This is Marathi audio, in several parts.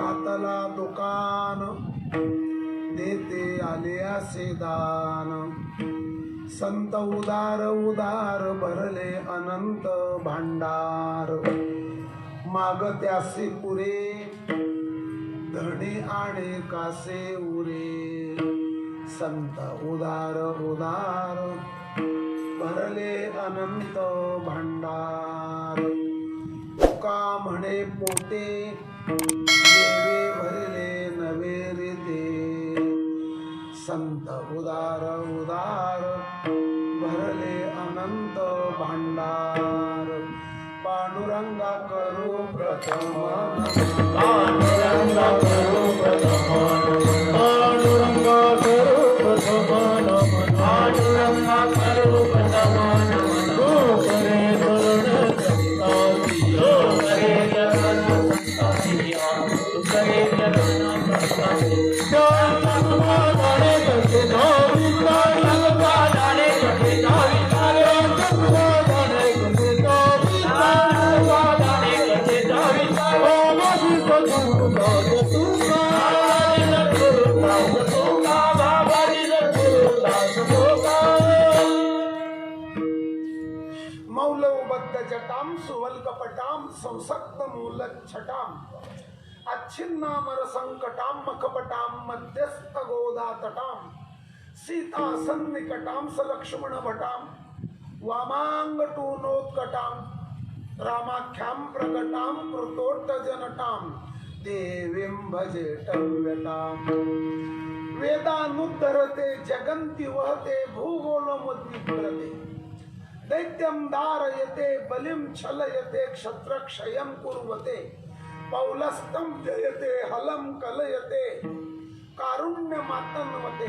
घातला दुकान देते आले असे दान संत उदार उदार भरले अनंत भांडार माग त्यासे पुरे धणी आणि कासे उरे संत उदार उदार भरले अनंत भांडार तुका म्हणे पोटे देवे भरले नवे रीते संत उदार उदार भरले अनंत भांडार पांडुरंगा करू प्रथम पांडुरंगा करू प्रथम पांडुरंगा करू प्रथम पांडुरंगा करू प्रथम तो करे करुण तो करे करुण तो करे करुण जटाम सुवल्कपटाम संसक्त मूलच्छटाम अच्छिन्नामर संकटाम मखपटाम मध्यस्थ गोदा तटाम सीता सन्निकटाम सलक्ष्मण भटाम वामांग टूनोत्कटाम रामाख्याम प्रकटाम कृतोट्टजनटाम देवीं भजे टव्यताम वेदानुद्धरते जगन्ति वहते भूगोलमुद्विग्रते दैत्यं दारयते बलिं छलयते क्षत्रक्षयं कुर्वते पौलस्तं जयते हलं कलयते कारुण्यमातन्वते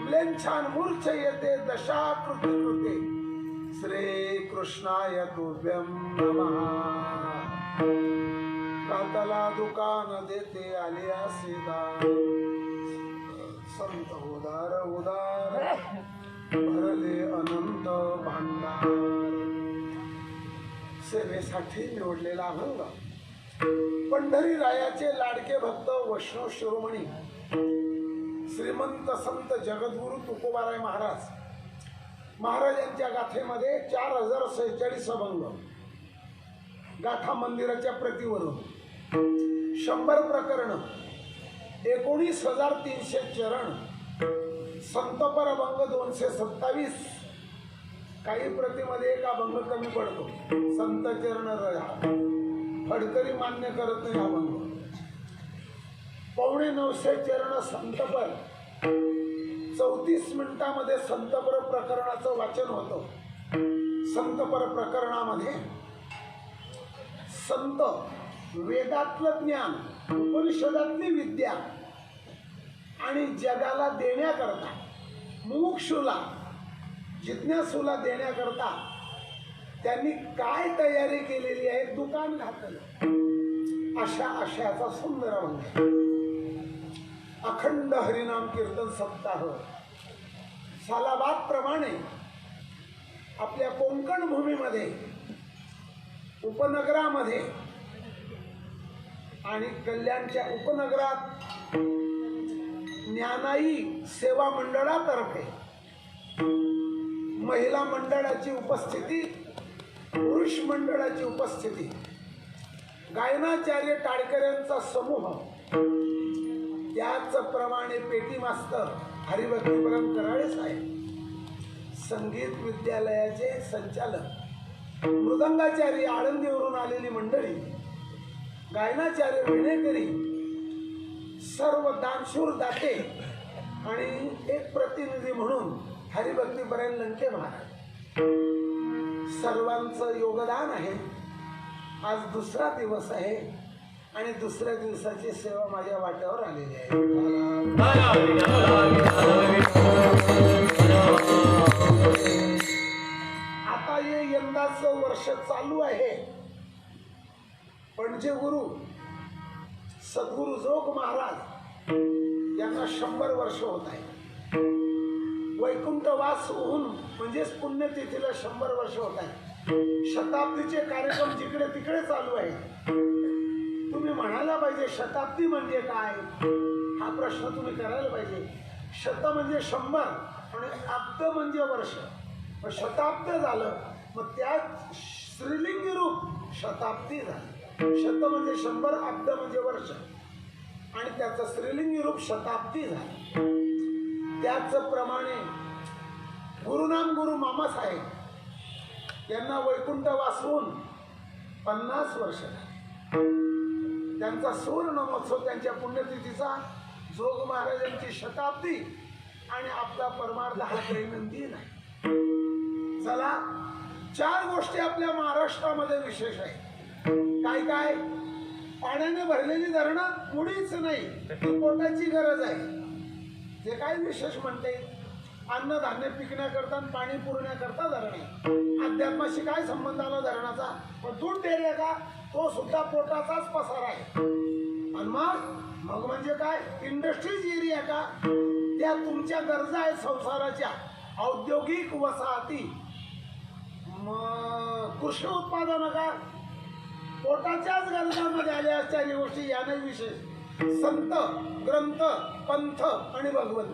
म्लेच्छान् मूर्छयते दशाकृतिकृते श्रीकृष्णाय तुभ्यं नमः कातला दुकान देते आलिया सीता संत उदार उदार भरले अनंत भांडार सेवेसाठी निवडलेला अभंग पंढरी रायाचे लाडके भक्त वैष्णव शिरोमणी श्रीमंत संत जगद्गुरु तुकोबाराय महाराज महाराजांच्या गाथेमध्ये 4046 अभंग गाथा मंदिराच्या प्रतीवरून 100 प्रकरण 19,300 चरण संतपर अभंग 227 काही प्रतीमध्ये एक अभंग कमी पडतो संत चरण फडकरी मान्य करत नाही अभंग 950 चरण संतपर 34 मिनिटांमध्ये संतपर प्रकरणाचं वाचन होतं संतपर प्रकरणामध्ये संत वेदातलं ज्ञान उपनिषदातली विद्या आणि जगाला देण्याकरता मुमुक्षुला जिज्ञासूला देण्याकरता त्यांनी काय तयारी केलेली आहे दुकान घातलं अशा आशयाचा सुंदर अभंग अखंड हरिनाम कीर्तन सप्ताह सालाबाद प्रमाणे आपल्या कोकण भूमीमध्ये उपनगरामध्ये आणि कल्याणच्या उपनगरात ज्ञानाई सेवा मंडळातर्फे महिला मंडळाची उपस्थिती पुरुष मंडळाची उपस्थिती गायनाचार्य टाळकऱ्यांचा समूह त्याचप्रमाणे पेटी मास्तर हरिभक्तीपरम कराळे साहेब संगीत विद्यालयाचे संचालक मृदंगाचार्य आळंदीवरून आलेली मंडळी गायनाचार्य विणेकरी सर्व दानशूर दाते आणि एक प्रतिनिधी म्हणून हरिभक्तीपरायण लंके महाराज सर्वांचं योगदान आहे आज दुसरा दिवस आहे आणि दुसऱ्या दिवसाची सेवा माझ्या वाट्यावर आलेली आहे आता हे यंदाचं वर्ष चालू आहे पणजे गुरु सद्गुरु जोग महाराज यांना 100 वर्ष होत आहे वैकुंठवास होऊन म्हणजेच पुण्यतिथीला 100 वर्ष होत आहे शताब्दीचे कार्यक्रम जिकडे तिकडे चालू आहे तुम्ही म्हणायला पाहिजे पाहिजे शताब्दी म्हणजे काय, हा प्रश्न तुम्ही करायला पाहिजे. शत म्हणजे 100 आणि अब्द म्हणजे वर्ष. मग शताब्द झालं, मग त्यात स्त्रीलिंगी रूप शताब्दी झालं. शत म्हणजे 100, अब्द म्हणजे वर्ष आणि त्याचं स्त्रीलिंगी रूप शताब्दी झालं. त्याचप्रमाणे गुरुनाम गुरु मामासाहेब यांना वैकुंठ वाचवून 50 वर्ष झाली. त्यांचा सुवर्ण महोत्सव, त्यांच्या पुण्यतिथीचा, जोग महाराजांची शताब्दी आणि आपला परमार्थ हा दैनंदिन आहे. चला, 4 गोष्टी आपल्या महाराष्ट्रामध्ये विशेष आहे. काय काय? पाण्याने भरलेली धरणं मुळीच नाही, ती पोटाची गरज आहे. जे काय विशेष म्हणते, अन्नधान्य पिकण्याकरता पाणी पुरवण्याकरता धरणे. अध्यात्माशी काय संबंध आला धरणाचा? पण दूध डेअरी का, तो सुद्धा पोटाचाच पसार आहे. आणि मग म्हणजे काय? इंडस्ट्रीज एरिया का, त्या तुमच्या गरजा आहेत संसाराच्या. औद्योगिक वसाहती, कृषी उत्पादन का, पोटाच्याच गरजांमध्ये आल्या. 4 गोष्टी याने विशेष. संत, ग्रंथ, पंथ आणि भगवंत.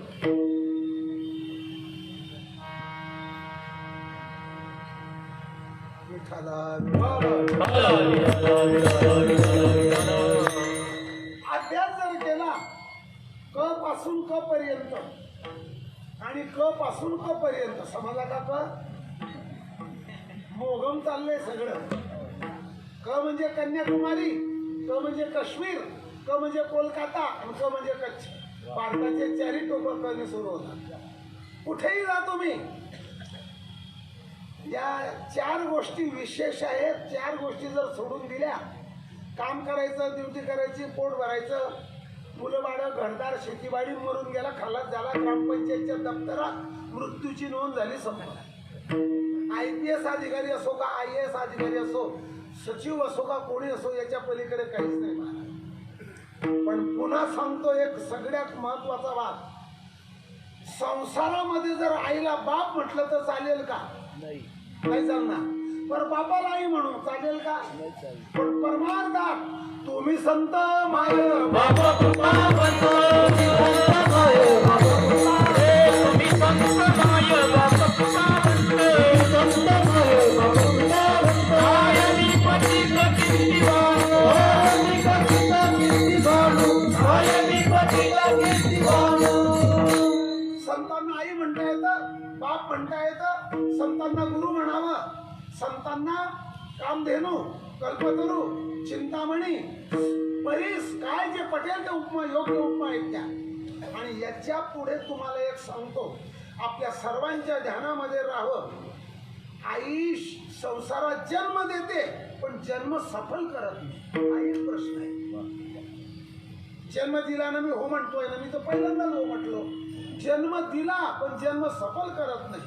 अभ्यास जर केला क पासून क पर्यंत आणि क पासून क पर्यंत, समजला का? क मोगम चाललंय सगळं. क म्हणजे कन्याकुमारी, क म्हणजे काश्मीर, क म्हणजे कोलकाता आणि क म्हणजे कच्छ. भारताचे 4 टोकं कने सुरू होतात. कुठेही जा तुम्ही, या 4 गोष्टी विशेष आहेत. 4 गोष्टी जर सोडून दिल्या, काम करायचं, ड्युटी करायची, पोट भरायचं, मुलं बाळं, घरदार, शेतीबाडी मरून गेला, खालास झाला, ग्रामपंचायतच्या दप्तरात मृत्यूची नोंद झाली, संपला. IPS अधिकारी असो का IAS अधिकारी असो, सचिव असो का कोणी असो, याच्या पलीकडे काहीच नाही महाराज. पण पुन्हा सांगतो एक सगळ्यात महत्वाचा भाग, संसारामध्ये जर आईला बाप म्हटलं तर चालेल का? नाही चालणार. पर बापाला आई म्हणून चालेल का? पण परमार्थात तुम्ही संत माय बाबा कृपा बनतो, तुम्ही संत माय बाबा कृपा बनतो, संत माय बाबा कृपा बनतो. आयनी पतित कीर्तिवानो, आयनी पतित कीर्तिवानो, आयनी पतित कीर्तिवानो. संतांना आई म्हणता येतं, बाप म्हणता येतं, संतांना गुरु म्हणावं, संतांना कामधेनू, कल्पतरू, चिंतामणी, परीस, काय जे पटेल ते उपमा, योग्य उपमा आहेत त्या. आणि याच्या पुढे तुम्हाला एक सांगतो, आपल्या सर्वांच्या ध्यानामध्ये राहावं. आई संसारात जन्म देते पण जन्म सफल करत नाही. हा एक प्रश्न आहे. जन्म दिला ना, मी हो म्हणतोय ना, मी तर पहिल्यांदाच हो म्हटलो. जन्म दिला पण जन्म सफल करत नाही.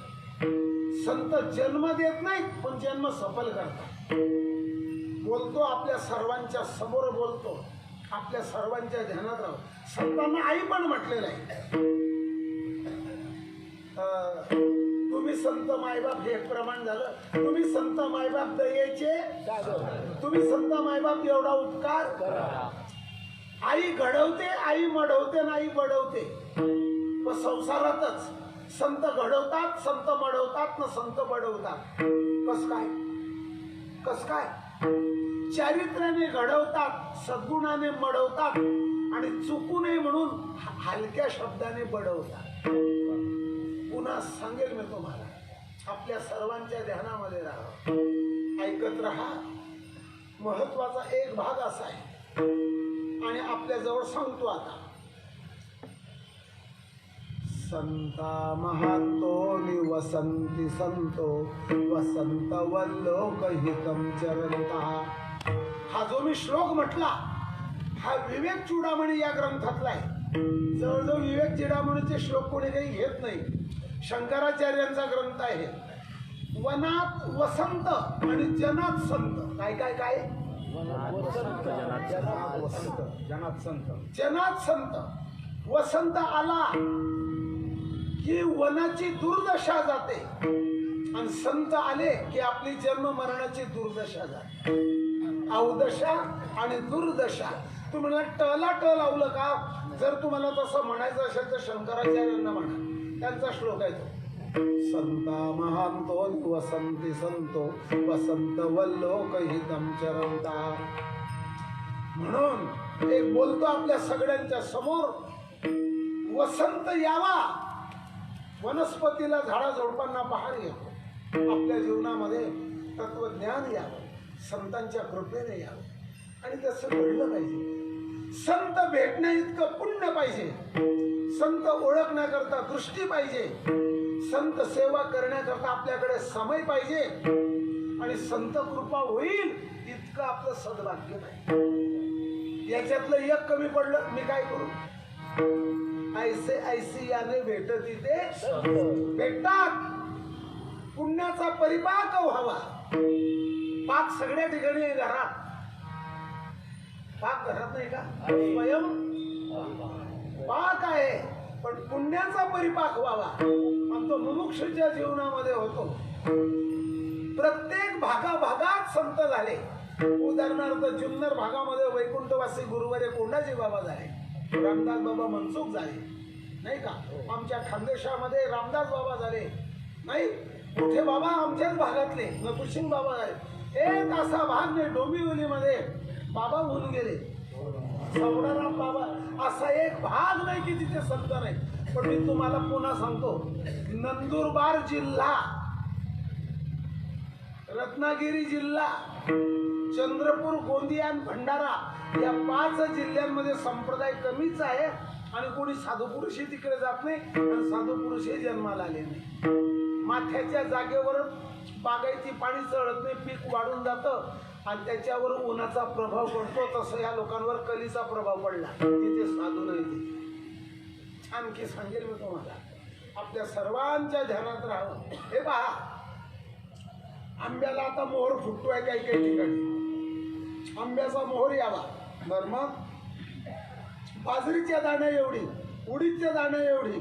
संत जन्म देत नाही पण जन्म सफल करतात. बोलतो आपल्या सर्वांच्या समोर, बोलतो आपल्या सर्वांच्या ध्यानात राहू. संतांना आई पण म्हटलेलं आहे. तुम्ही संत मायबाप, हे एक प्रमाण झालं. तुम्ही संत मायबाप दयेचे, तुम्ही संत मायबाप एवढा उपकार करा. आई घडवते, आई मडवते आणि आई बडवते. पण संसारातच संत घडवतात, संत मडवतात ना संत बडवतात. कस काय? कस काय? चारित्र्याने घडवतात, सद्गुणाने मडवतात आणि चुकू नये म्हणून हलक्या शब्दाने बडवतात. पुन्हा सांगेल मी तुम्हाला, आपल्या सर्वांच्या ध्यानामध्ये राहा, ऐकत राहा. महत्वाचा एक भाग असा आहे आणि आपल्या जवळ सांगतो आता. संता महातो निवसंती संतो वसंत वल्लोक हितम चरंता. हा जो मी श्लोक म्हटला, हा विवेक चूडामणी या ग्रंथातला आहे. जवळजवळ विवेक चूडामणीचे श्लोक कोणी काही घेत नाही. शंकराचार्यांचा ग्रंथ आहे. वनात वसंत आणि जनात संत. काय काय काय? जनात संत. जनात संत. वसंत आला की वनाची दुर्दशा जाते आणि संत आले की आपली जन्म मरणाची दुर्दशा जाते. अवदशा आणि दुर्दशा. तुम्हाला टला ट लावलं का? जर तुम्हाला तसं म्हणायचं असेल तर शंकराचार्यांना म्हणा, त्यांचा श्लोक आहे तो. संता महांतो वसंती संतो वसंत वल्लोक हितम चरंता. म्हणून एक बोलतो आपल्या सगळ्यांच्या समोर, वसंत यावा, वनस्पतीला झाडाझुडपांना बहार येतो. आपल्या जीवनामध्ये तत्वज्ञान यावं, संतांच्या कृपेने यावं आणि तसं घडलं पाहिजे. संत भेटण्या इतकं पुण्य पाहिजे, संत ओळखण्याकरता दृष्टी पाहिजे, संत सेवा करण्याकरता आपल्याकडे समय पाहिजे आणि संत कृपा होईल इतकं आपलं सद्भाग्य नाही. याच्यातलं एक कमी पडलं, मी काय करू? ऐसे ऐसी याने भेटत ते भेटतात. पुण्याचा परिपाक व्हावा. पाक सगळ्या ठिकाणी आहे, घरात. पाक घरात नाही का? स्वयं पाक आहे, पण पुण्याचा परिपाक व्हावा आणि तो मुमुक्षूच्या जीवनामध्ये होतो. प्रत्येक भागाभागात संत झाले. उदाहरणार्थ जुन्नर भागामध्ये वैकुंठवासी गुरुवारे कोंडाजी बाबा झाले, रामदास बाबा मनसुख झाले, नाही का? आमच्या खानदेशामध्ये रामदास बाबा झाले, नाही कुठे बाबा आमच्याच भागातले नपुसिंग बाबा झाले. एक असा भाग नाही डोंबिवलीमध्ये बाबा होऊन गेले, सवडाराम बाबा, असा एक भाग नाही की तिथे संत नाही. पण मी तुम्हाला पुन्हा सांगतो, नंदुरबार जिल्हा, रत्नागिरी जिल्हा, चंद्रपूर, गोंदिया आणि भंडारा या 5 जिल्ह्यांमध्ये संप्रदाय कमीच आहे आणि कोणी साधू पुरुषही तिकडे जात नाही आणि साधू पुरुषही जन्माला आले नाही. माथ्याच्या जागेवर बागायती पाणी चढत नाही, पीक वाढून जातं आणि त्याच्यावर उन्हाचा प्रभाव पडतो. तसं या लोकांवर कलीचा प्रभाव पडला, तिथे साधू नाही. तिथे आणखी सांगेल मी तुम्हाला, आपल्या सर्वांच्या ध्यानात राहावं. हे पहा, आंब्याला आता मोहर फुटतोय काही काही ठिकाणी, आंब्याचा मोहर यावा. बर, मग बाजरीच्या दाण्या एवढी, उडीदच्या दाण्या एवढी,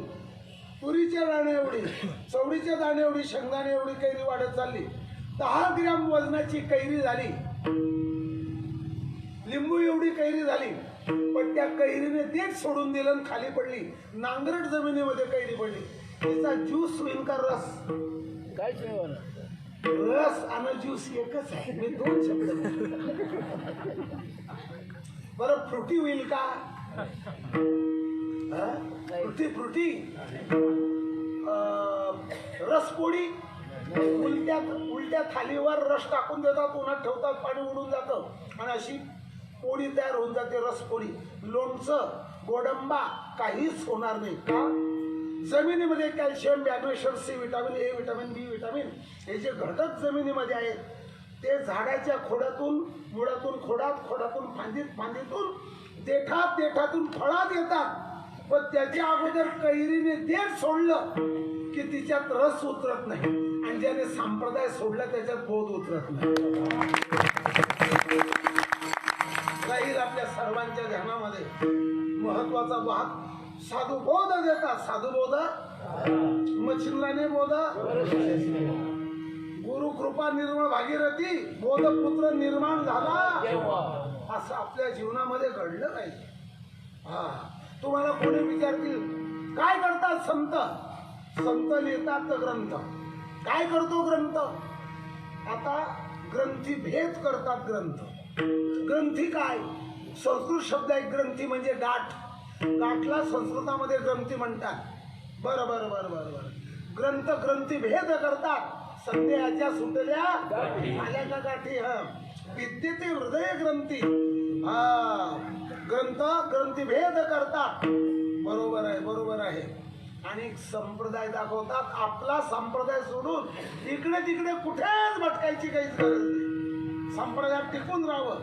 तुरीच्या दाण्या एवढी, चवडीच्या दाण्या एवढी, शेंगदाणे एवढी कैरी वाढत चालली. 10 ग्रॅम वजनाची कैरी झाली, लिंबू एवढी कैरी झाली. पण त्या कैरीने तेच सोडून दिलं आणि खाली पडली, नांगरट जमिनीमध्ये कैरी पडली. तिचा ज्यूस होईल का रस? काय रस आणि ज्यूस एकच आहे. मी 2 शब्द. बरं, फ्रुटी होईल का? फ्रुटी रसपोळी, उलट्या थालीवर रस टाकून देतात, उन्हात ठेवतात, पाणी उडून जातं आणि अशी पोळी तयार होऊन जाते, रसपोळी. लोणचं, गोडंबा काहीच होणार नाही का? जमिनीमध्ये calcium, magnesium, C vitamin, A vitamin, B vitamin हे जे घटक जमिनीमध्ये आहेत ते झाडाच्या खोडातून, मुळातून खोडात, खोडातून फांदीतून, देठातून फळात येतात. पण त्याच्या अगोदर कैरीने देठ सोडलं की तिच्यात रस उतरत नाही आणि ज्याने संप्रदाय सोडला त्याच्यात बोध उतरत नाही. राहील आपल्या सर्वांच्या ध्यानामध्ये महत्वाचा भाग. साधू बोध देतात. साधू बोध मच्छिंद्राने बोध, गुरु कृपा निर्मळ भागीरथी, बोध पुत्र निर्माण झाला. असं आपल्या जीवनामध्ये घडलं पाहिजे. हा, तुम्हाला कोणी विचारतील काय करतात संत? संत लिहितात ग्रंथ. काय करतो ग्रंथ? आता ग्रंथी भेद करतात. ग्रंथी काय? संस्कृत शब्द आहे ग्रंथी म्हणजे गाठ. गाठला संस्कृतामध्ये ग्रंथी म्हणतात. बरं बरं बरं बरं बरं. ग्रंथी भेद करतात. संदेहाच्या सुटल्या आल्या का गाठी? विद्येते हृदय ग्रंथी. ग्रंथी भेद करतात. बरोबर आहे, बरोबर आहे. आणि संप्रदाय दाखवतात. आपला संप्रदाय सोडून इकडे तिकडे कुठेच भटकायची काहीच गरज नाही. संप्रदायात टिकून राहावं.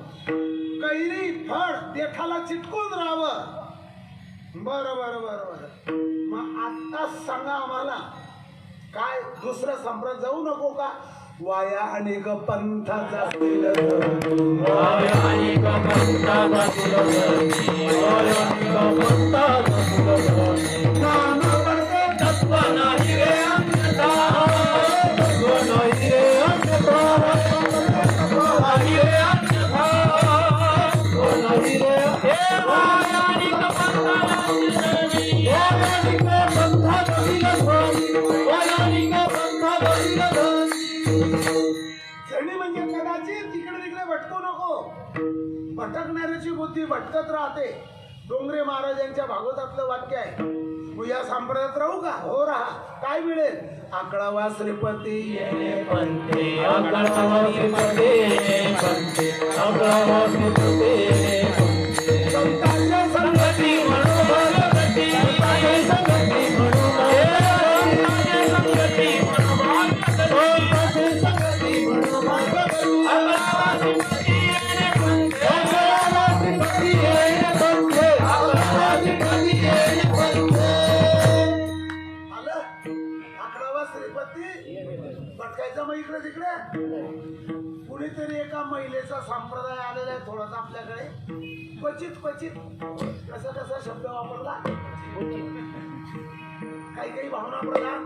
कैरी फळ देठाला चिटकून राहावं. बरं बरं बरं बरं. मग आत्ताच सांगा आम्हाला, काय दुसरं संप्रदाय जाऊ नको का? वाया अनेक पंथाचा भटकणाऱ्याची बुद्धी भटकत राहते. डोंगरे महाराजांच्या भागवतातलं वाक्य आहे. तू या संप्रदायात राहू का? हो राहा. काय मिळेल? आकडावा श्रीपती संतांच्या संगती भटकायचं. मग इकडे तिकडे कुणीतरी एका महिलेचा संप्रदाय आलेला आहे थोडासा आपल्याकडे. क्वचित कसा शब्द वापरला, काही भावना प्रधान.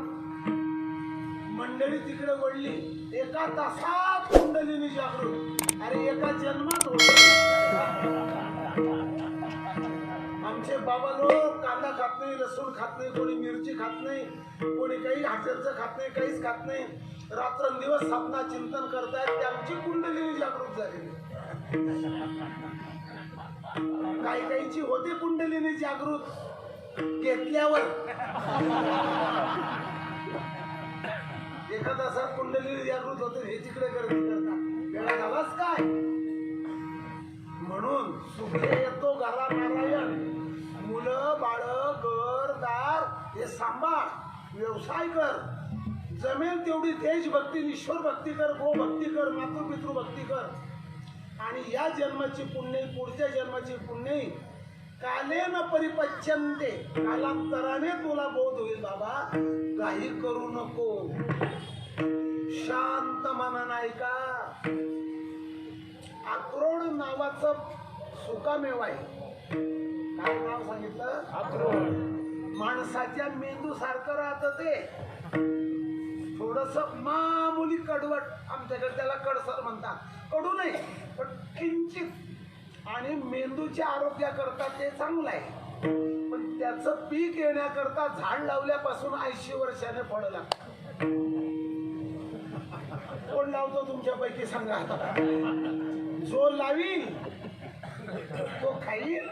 मंडळी तिकडे वळली. एका तासात कुंडलिनी जागृत. अरे एका जन्मात आमचे बाबा लोक कांदा खात नाही, लसूण खात नाही, कोणी मिरची खात नाही, कोणी काही हॉटेलचं खात नाही, काहीच खात नाही. रात्रंदिवस साधना चिंतन करतायत. त्यांची कुंडलिनी जागृत झाली. काहीची होती कुंडलिनी जागृत घेतल्यावर. एका तासात कुंडलिनी जागृत होते. हे तिकडे गर्दी करतात. वेळा झालाच काय? म्हणून सुखी येतो घरा नारायण. मुलं बाळ घरदार हे सांभाळ, व्यवसाय कर, जमेल तेवढी देशभक्ती, ईश्वर भक्ती कर, गोभक्ती कर, मातृपितृ भक्ती कर. आणि या जन्माची पुण्य, पुढच्या जन्माची पुण्य कालेन परिपच्यन्ते. कालांतराने तुला बोध होईल. बाबा काही करू नको, शांत मनानं ऐका. अक्रोड नावाचं सुकामेव आहे. काय नाव सांगितलं? अक्रोड. माणसाच्या मेंदू सारखं राहतं ते. थोडस मामुली कडवट, आमच्याकडे त्याला कडसर म्हणतात. कडू नाही पण किंचित. आणि मेंदूच्या आरोग्याकरता ते चांगलं आहे. पण त्याचं पीक येण्याकरता झाड लावल्यापासून 80 वर्षाने फळ लागतं. कोण लावतो तुमच्यापैकी सांगा? जो लावील तो खाईल,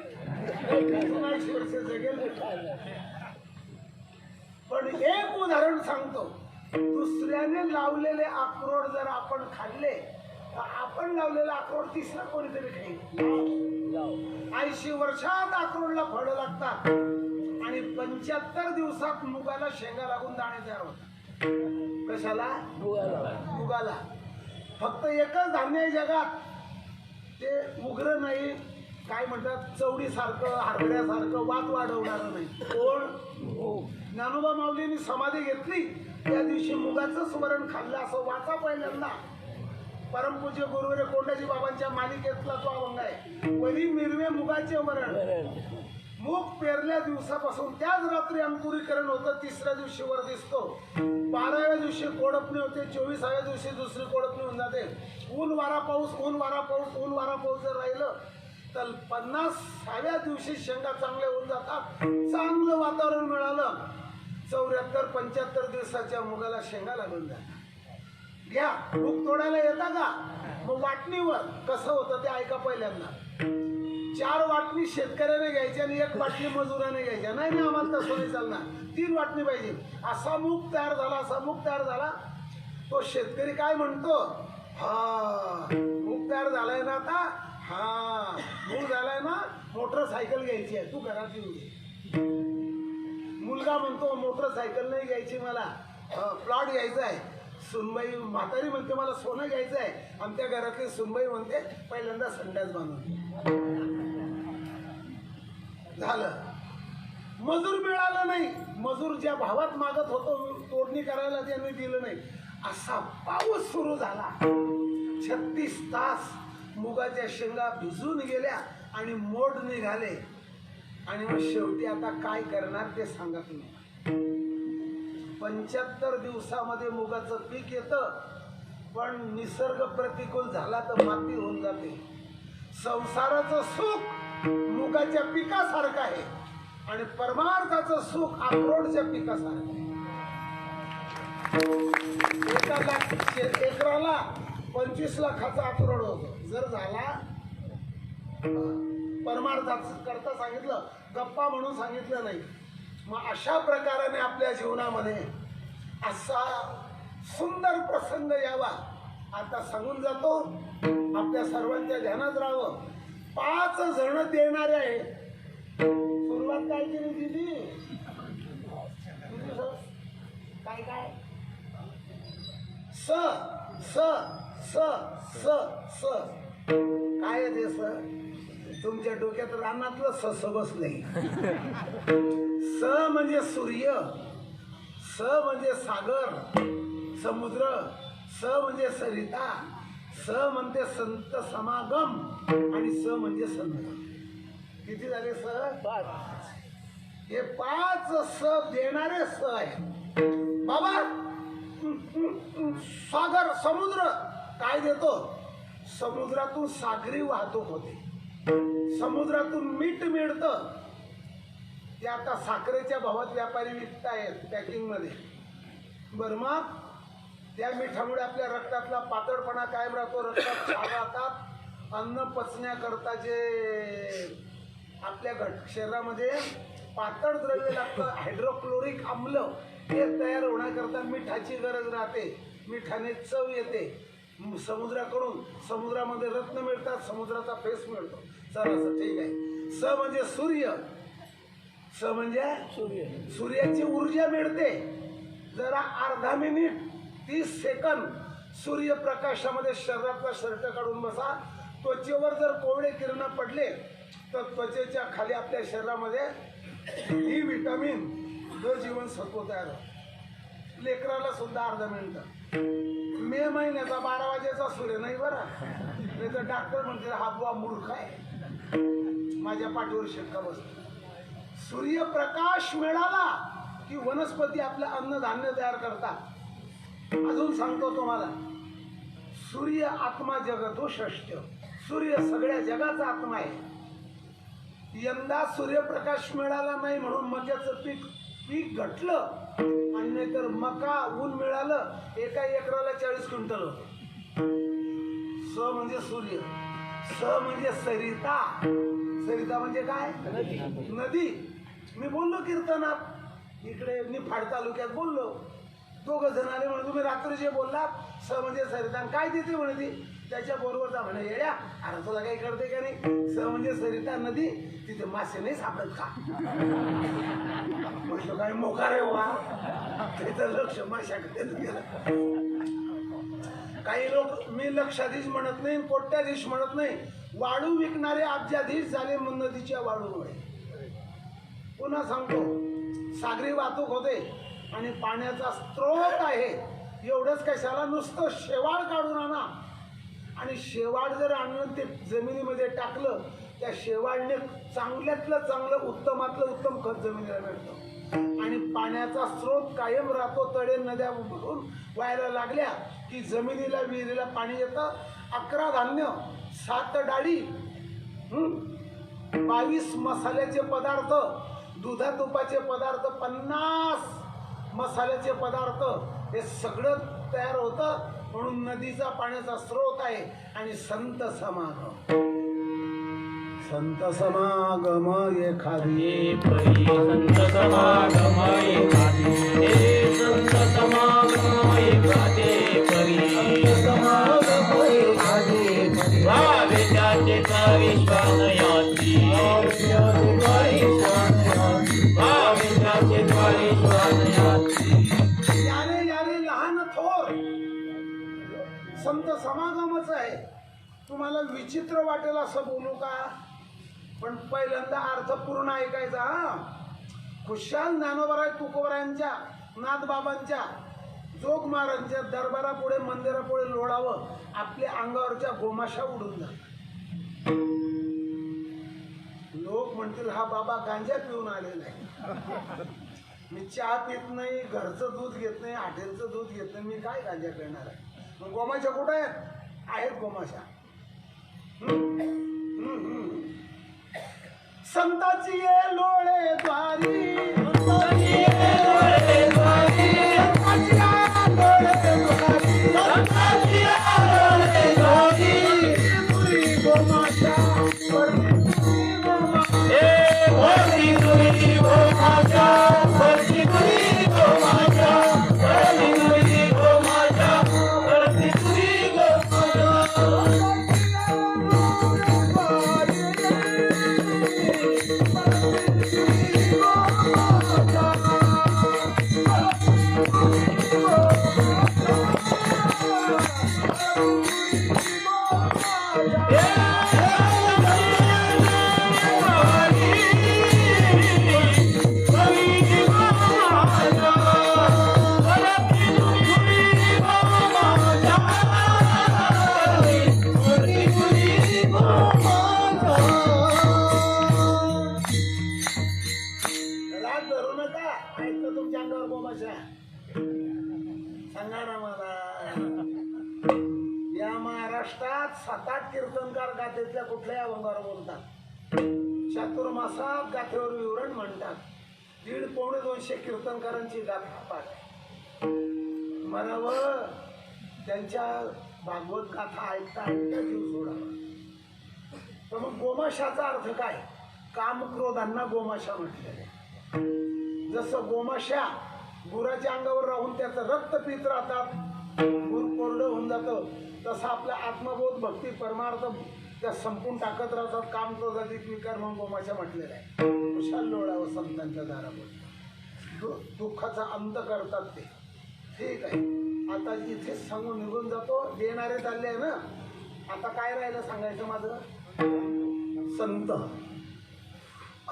80 वर्ष जगेल. पण एक उदाहरण सांगतो. दुसऱ्याने लावलेले अक्रोड जर आपण खाल्ले तर आपण लावलेला अक्रोड तिसरा कोणीतरी खाईल. 80 वर्षात अक्रोडला फळं लागतात. आणि 75 दिवसात मुगाला शेंगा लागून दाणे तयार होतात. कशाला? मुगाला. फक्त एकच धान्य आहे जगात ते उग्र नाही, काय म्हणतात, चवडी सारखं हरभऱ्यासारखं वात वाढवणारं नाही. कोण? ज्ञानोबा माऊलींनी समाधी घेतली त्या दिवशी मुगाचं सुवरण खाल्लं असं वाचा पहिल्यांदा. परमपूज्य गुरुवरे कोंडाजी बाबांच्या मालिकेतला तो अभंग आहे. वरी मिरवे मुगाचे वरण. मूग पेरल्या दिवसापासून त्याच रात्री अंकुरीकरण होतं. तिसऱ्या दिवशी वर दिसतो. 12व्या दिवशी कोडपणी होते. 24व्या दिवशी दुसरी कोडपणी होऊन जाते. ऊन वारा पाऊस, ऊन वारा पाऊस, ऊन वारा पाऊस जर राहिलं तर 50व्या दिवशी शेंगा चांगल्या होऊन जातात. चांगलं वातावरण मिळालं 74-75 दिवसाच्या मुगाला शेंगा लागून जातात. घ्या, मूग तोडायला येता का? मग वाटणीवर कसं होतं ते ऐका पहिल्यांदा. 4 वाटणी शेतकऱ्याने घ्यायची आणि 1 वाटणी मजुराने घ्यायच्या. नाही नाही आम्हाला तसं नाही चालणार, 3 वाटणी पाहिजे. असा मूग तयार झाला, असा मूग तयार झाला. तो शेतकरी काय म्हणतो? हा मूग तयार झालाय ना आता, हा मूग झालाय ना, मोटरसायकल घ्यायची आहे, तू घरात येऊ दे. मुलगा म्हणतो मोटरसायकल नाही घ्यायची मला, प्लॉट घ्यायचा आहे. सुनबाई म्हातारी म्हणते मला सोनं घ्यायचं आहे. आमच्या घरातली सुनबाई म्हणते पहिल्यांदा संडास बांधून. झालं. मजूर मिळाला नाही. मजूर ज्या भावात मागत होतो तोडणी करायला त्यांनी दिलं नाही. असा पाऊस सुरू झाला. 36 तास मुगाच्या शेंगा भिजून गेल्या आणि मोड निघाले. आणि मग शेवटी आता काय करणार ते सांगा तुम्ही. 75 दिवसामध्ये मुगाचं पीक येतं. पण निसर्ग प्रतिकूल झाला तर माती होऊन जाते. संसाराचं सुख मुगाच्या पिकासारखं आहे आणि परमार्थाचं सुख अक्रोडच्या पिकासारखं आहे. एकराला 25 लाखाचा अक्रोड होतो. जर झाला परमार्थाच करता सांगितलं, गप्पा म्हणून सांगितलं नाही. मग अशा प्रकाराने आपल्या जीवनामध्ये असा सुंदर प्रसंग यावा आता सांगून जातो. आपल्या सर्वांच्या ध्यानात राहावं. 5 जण देणारे आहेत. सुरुवात काय केली दिदी? काय काय स स स स स काय ते स? तुमच्या डोक्यात रानातलं स बसलंय. स म्हणजे सूर्य, स म्हणजे सागर समुद्र, स म्हणजे सरिता, स म्हणजे संत समागम आणि स म्हणजे संत. किती झाले स? 5. हे 5 स देणारे स आहे बाबा. सागर समुद्र काय देतो? समुद्रातून सागरी वाहतूक होते, समुद्रातून मीठ मिळतं. ते आता साखरेच्या भावात व्यापारी विकतायत पॅकिंग मध्ये. बरं, मग त्या मिठामुळे आपल्या रक्तातला पातळपणा कायम राहतो, रक्तात क्षार राहतात. अन्न पचण्याकरता जे आपल्या शरीरामध्ये पातळ द्रव्य लागतं, हायड्रोक्लोरिक आम्ल, हे तयार होण्याकरता मिठाची गरज राहते. मिठाने चव येते. समुद्राकडून समुद्रामध्ये रत्न मिळतात, समुद्राचा फेस मिळतो. चला असं ठीक आहे. स म्हणजे सूर्य, स म्हणजे सूर्य, सूर्याची ऊर्जा मिळते. जरा अर्धा मिनिट 30 सेकंद सूर्यप्रकाशामध्ये शरीरातला शर्ट काढून बसा. त्वचेवर जर कोवळे किरण पडले तर त्वचेच्या खाली आपल्या शरीरामध्ये ही विटामिन द जीवनसत्व तयार होतं. लेकराला सुद्धा अर्धा मिनिट. मे महिन्याचा 12 वाजेचा सूर्य नाही बरं, नाही तर डॉक्टर म्हणते हा बुवा मूर्ख आहे. माझ्या पाठीवर शिक्का बसतो. सूर्यप्रकाश मिळाला की वनस्पती आपलं अन्नधान्य तयार करतात. अजून सांगतो तुम्हाला, सूर्य आत्मा जगतो षष्ठ. सूर्य सगळ्या जगाचा आत्मा आहे. यंदा सूर्यप्रकाश मिळाला नाही म्हणून मक्याचं पीक घटलं, आणि नाहीतर मका ऊन मिळालं, एका एकराला 40 क्विंटल होतं. स म्हणजे सूर्य, स म्हणजे सरिता. सरिता म्हणजे काय? नदी. मी बोललो कीर्तनात, इकडे निफाड तालुक्यात बोललो. 2 जण आले म्हणून तुम्ही रात्री जे बोललात स म्हणजे सरिता काय देते म्हणे ती. त्याच्या बरोबरचा म्हणे येड्या, अरे तुला काही कळते का नाही? स म्हणजे सरिता नदी, तिथे मासे नाही सापडत का? म्हटलं काय मोकार आहे वा, त्याचं लक्ष माशाकडे गेलं. काही लोक मी लक्षाधीश म्हणत नाही, कोट्याधीश म्हणत नाही, वाळू विकणारे अब्जाधीश झाले नदीच्या वाळूमुळे. पुन्हा सांगतो, सागरी वाहतूक होते आणि पाण्याचा स्रोत आहे. एवढंच कशाला, नुसतं शेवाळ काढून आणा, आणि शेवाळ जर आणलं ते जमिनीमध्ये टाकलं, त्या शेवाळने चांगल्यातलं चांगलं उत्तमातलं उत्तम खत जमिनीला मिळतं. आणि पाण्याचा स्रोत कायम राहतो. तळे नद्या भरून व्हायला लागल्या की जमिनीला विहिरीला पाणी येतं. 11 धान्य, 7 डाळी, 22 मसाल्याचे पदार्थ, दुधा तुपाचे पदार्थ, 50 मसाल्याचे पदार्थ, हे सगळं तयार होतं. म्हणून नदीचा पाण्याचा स्रोत आहे. आणि संत समागम, संत समागम एखादी, संत समागम एखादी, संत समागम एखादी परी, समागम एखादी भावे त्याचे विश्वासयाची, भावे त्याचे विश्वासयाची. याने याने लहान थोर संत समागमच आहे. तुम्हाला विचित्र वाटेल असं बोलू का, पण पहिल्यांदा अर्थपूर्ण ऐकायचा. हा, खुशाल ज्ञानोबराय तुकोबरायांच्या, नाथबाबांच्या, जोगमारांच्या दरबारापुढे मंदिरापुढे लोळावं, आपल्या अंगावरच्या गोमाशा उडून जात. लोक म्हणतील हा बाबा गांजा पिऊन आलेला आहे. मी चहा पित नाही, घरचं दूध घेत नाही, हॉटेलचं दूध घेत नाही, मी काय गांजा पिणार आहे? मग गोमाशा कुठं आहेत? गोमाशा. संताची ये लोळे द्वारी, संताची ये लोळे द्वारी, संताची ये लोळे द्वारी, गोमाशा तुमच्या अंगावर गोमाशा? सांगा ना मला. या महाराष्ट्रात 7-8 कीर्तनकार गाथेतल्या कुठल्याही अभंगावर बोलतात. चातुर्मासात गाथेवर विवरण म्हणतात. 150-200 कीर्तनकारांची गाथा पाठ म्हणावं. त्यांच्या भागवत गाथा ऐकता ऐकता जीव सोडावा. तर मग गोमाशाचा अर्थ काय? काम क्रोधांना गोमाशा म्हटलेले. जसं गोमाशा गुराच्या अंगावर राहून त्याचं रक्त पित राहतात, गुर कोरडं होऊन जातं, तसं आपला आत्मबोध भक्ती परमार्थ त्या संपून टाकत राहतात. काम क्रोधाची विकार म्हणून गोमाशा म्हटलेला आहे. कुशाल लोळावं संतांच्या दारावर, दुःखाचा अंत करतात ते. ठीक आहे, आता इथेच सांगून निघून जातो. देणारे चालले आहे ना. आता काय राहिलं सांगायचं माझं? संत.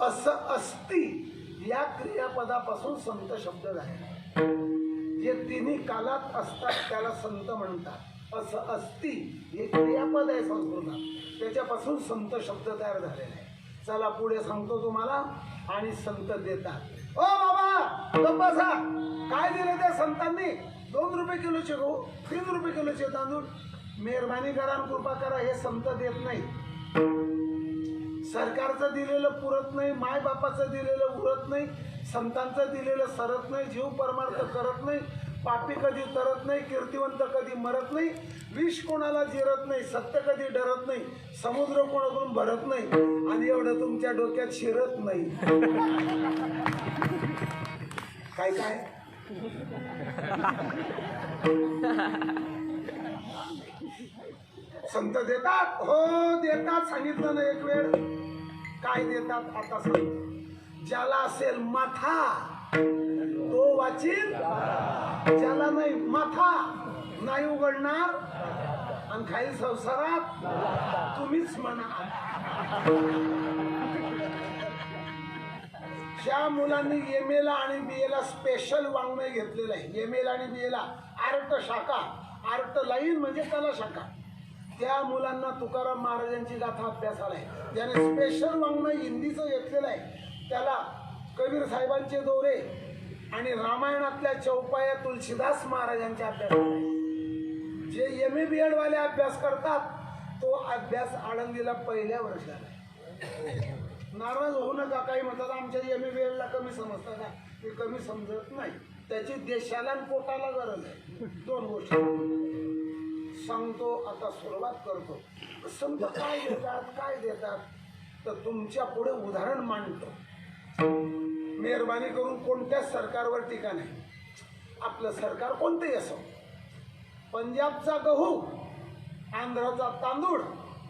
असं असती या क्रियापदापासून संत शब्द झाले. जे तिन्ही कालात असतात त्याला संत म्हणतात. असं असती हे क्रियापद आहे संस्कृतात, त्याच्यापासून संत शब्द तयार झालेला आहे. चला पुढे सांगतो तुम्हाला. आणि संत देतात. ओ बाबा गप्प बसा. काय दिले त्या संतांनी? 2 रुपये किलोचे गहू, 3 रुपये किलोचे तांदूळ. मेहरबानी करा आणि कृपा करा. हे संत देत नाही. सरकारचं दिलेलं पुरत नाही, मायबापाचं दिलेलं उरत नाही, संतांचं दिलेलं सरत नाही, जीव परमार्थ करत नाही, पापी कधी तरत नाही, कीर्तिवंत कधी मरत नाही, विष कोणाला जिरत नाही, सत्य कधी डरत नाही, समुद्र कोणाकडून भरत नाही, आणि एवढं तुमच्या डोक्यात शिरत नाही. काय काय संत देतात? हो देतात. सांगितलं ना एक वेळ. काय देतात आता सांगतो. ज्याला असेल माथा तो वाचील, ज्याला नाही माथा नाही उघडणार, आणि खाईल संसारात तुम्हीच म्हणा. ज्या मुलांनी MA ला आणि BA ला स्पेशल वाङ्मय घेतलेलं आहे, MA ला आणि BA ला आर्ट शाखा, आर्ट लाईन म्हणजे कला शाखा, त्या मुलांना तुकाराम महाराजांची गाथा अभ्यास आलाय. ज्याने स्पेशल वाङ्मय हिंदीचं घेतलेलं आहे त्याला कबीर साहेबांचे दोरे आणि रामायणातल्या चौपाया तुलसीदास महाराजांचे अभ्यास आलाय. जे MA BEd वाले अभ्यास करतात तो अभ्यास आळंदीला पहिल्या वर्षाला. नाराज होऊ नका. काही म्हणतात आमच्या MA BEd ला कमी समजतात का? ते कमी समजत नाही. त्याची देशाला आणि पोटाला गरज आहे. 2 गोष्टी सांगतो. आता सुरुवात करतो. संत काय देतात काय देतात तर तुमच्या पुढे उदाहरण मांडतो. मेहरबानी करून कोणत्याच सरकारवर टीका नाही. आपलं सरकार कोणतेही असो. पंजाबचा गहू, आंध्राचा तांदूळ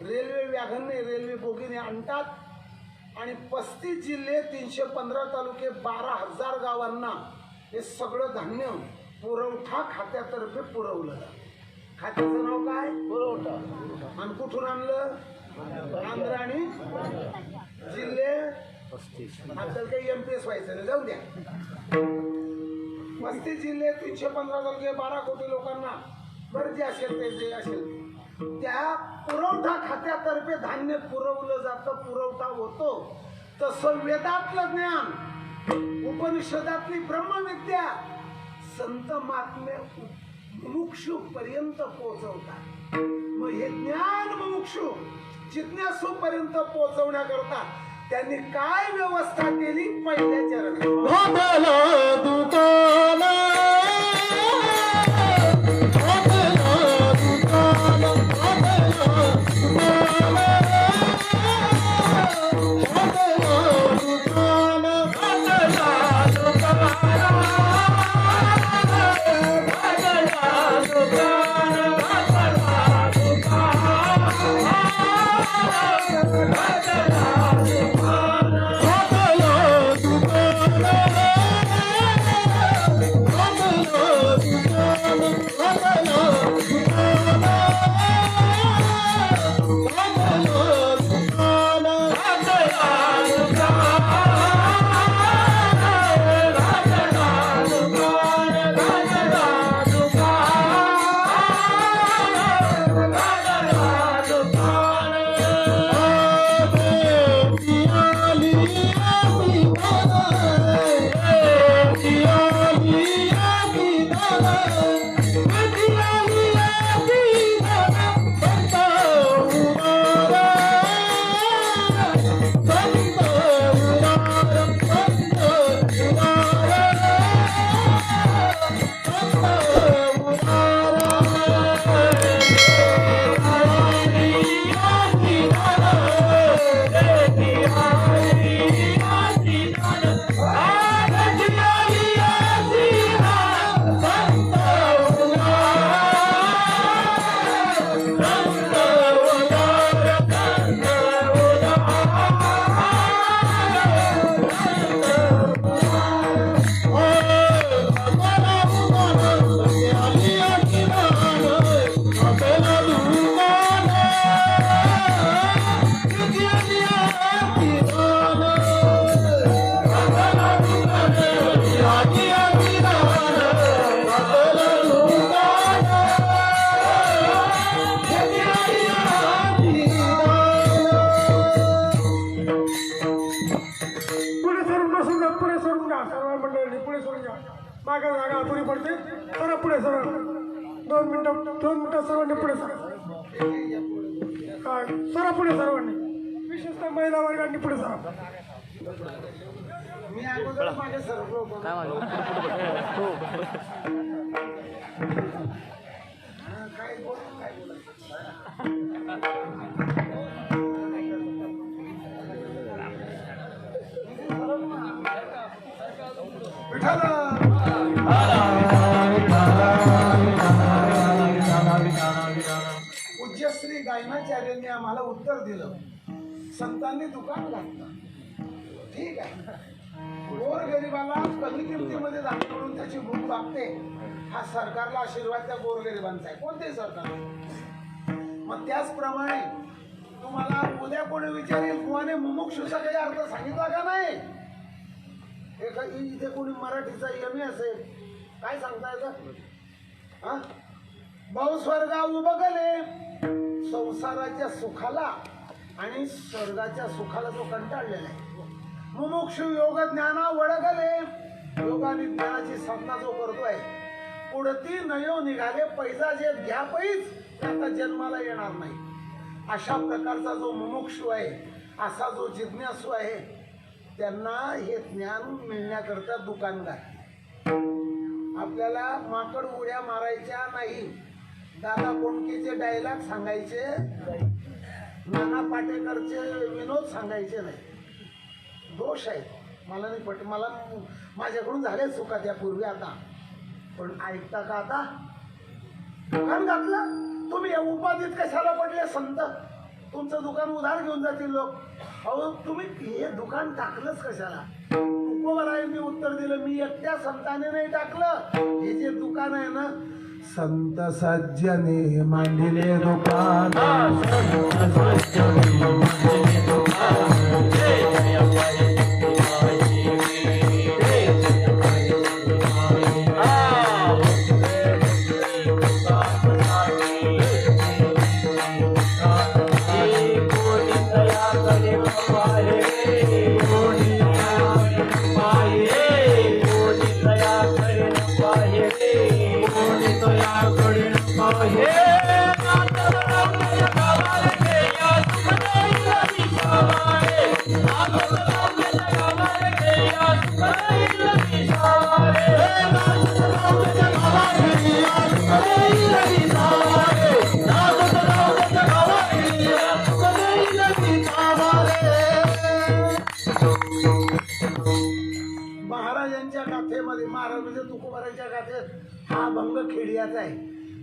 रेल्वे व्याघाने रेल्वे बोगीने आणतात आणि 35 जिल्हे 315 तालुके 12,000 गावांना हे सगळं धान्य पुरवठा खात्यातर्फे पुरवलं जातं. खात्याचं नाव काय? पुरवठा. आणि कुठून आणलं? आंध्र आणि जिल्हे. आपल्याला काही MPS व्हायचं नाही, जाऊ द्या. 35 जिल्हे 315 तालुके 12 कोटी लोकांना बरं जे असेल ते जे असेल त्या पुरवठा खात्यातर्फे धान्य पुरवलं जातं, पुरवठा होतो. तसं वेदातलं ज्ञान, उपनिषदातली ब्रह्मविद्या संत महात्मे मुमुक्षु पर्यंत पोहोचवतात. मग हे ज्ञान मुमुक्षु जिज्ञासू पर्यंत पोहोचवण्याकरता त्यांनी काय व्यवस्था केली? पहिल्या चरणात पुढे सरून बसून जा, पुढे सरून घ्या सर्व मंडळी, पुढे सरून घ्या. मागे जागा आतुरी पडते, सर पुढे सर. 2 मिनिटं सर्वांनी पुढे सर. सर पुढे सर्वांनी, विशेषतः महिला वर्गांनी पुढे सर. मी अगोदर मागे सरकलो होतो. काय पूज्य श्री गायनाचार्यांनी आम्हाला उत्तर दिलं, संतांनी दुकान घातलं. ठीक आहे, गोरगरिबाला कमी किमतीमध्ये धान्य करून त्याची भूक भागते, हा सरकारला आशीर्वाद त्या गोरगरिबांचा आहे, कोणतेही सरकार. मग त्याचप्रमाणे तुम्हाला उद्या कोणी विचारेल बुवाने मुमुक्षूचा काही अर्थ सांगितला का नाही, इथे कोणी मराठीचा यमी असेल, काय सांगता येतं? हा, भाऊ स्वर्गा उभगले, संसाराच्या सुखाला आणि स्वर्गाच्या सुखाला जो कंटाळलेला आहे. मुमुक्षु योग ज्ञाना वडगले, योगाने ज्ञानाची साधना जो करतोय, पुढती नयो निघाले पैजा जे घ्या पैज आता जन्माला येणार नाही. अशा प्रकारचा जो मुमुक्षु आहे, असा जो जिज्ञासू आहे, त्यांना हे ज्ञान मिळण्याकरता दुकानदार. आपल्याला माकड उड्या मारायच्या नाही, दादा कोंडकेचे डायलॉग सांगायचे, नाना पाटेकरचे विनोद सांगायचे नाही. दोष आहे, मला नाही पट, मला माझ्याकडून झाले चुका त्यापूर्वी, आता पण ऐकता का? आता दुकान घातलं तुम्ही, या उपाधीत कशाला पडले संत? तुमचं दुकान उधार घेऊन जातील लोक. अहो तुम्ही हे दुकान टाकलंच कशाला? तुकोबारायांनी उत्तर दिलं, मी एकट्या संताने नाही टाकलं, हे जे दुकान आहे ना, संत सज्जने मांडिले दुकान, महाराजांच्या गाथेमध्ये, महाराज म्हणजे तुकोबाराच्या गाथेत हा भंग खेडियाचा आहे.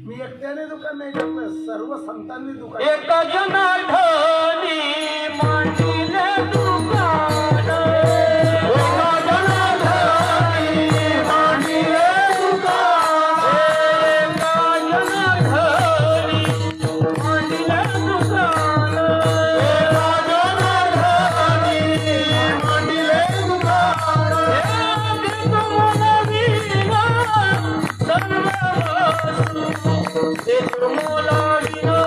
मी एकट्याने दुकान नाही टाकलं, सर्व संतांनी दुकान. एक जनार्दनी मांडिले दुकान, एका जनार्दनी मांडिले दुकान, एका जनार्दनी मांडिले दुकान, एका जनार्दनी मांडिले दुकान. एक मोला विना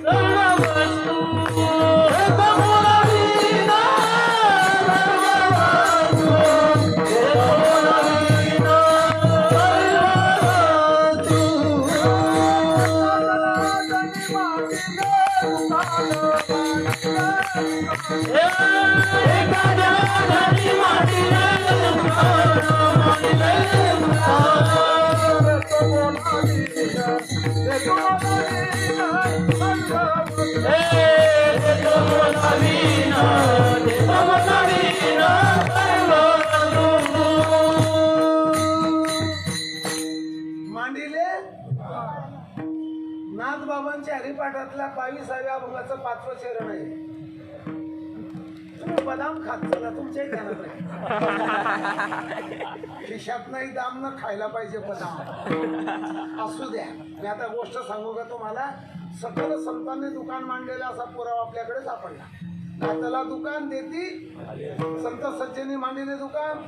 सर्व वस्तू, एक मोला विना सर्व वस्तू, एक मोला विना मांडिले नाथबाबांच्या हरिपाठातल्या 22व्या अभंगाचं 5वं चरण आहे. तुम्ही बदाम खात चला, तुमच्या ध्यानात राहील. खिशात नाही दाम न खायला पाहिजे बदाम. असू द्या, मी आता गोष्ट सांगू का तुम्हाला. सकल संतांनी दुकान मांडलेला असा पुरावा आपल्याकडे सापडला. नाताला दुकान देती, संत सज्जनी मांडलेले दुकान.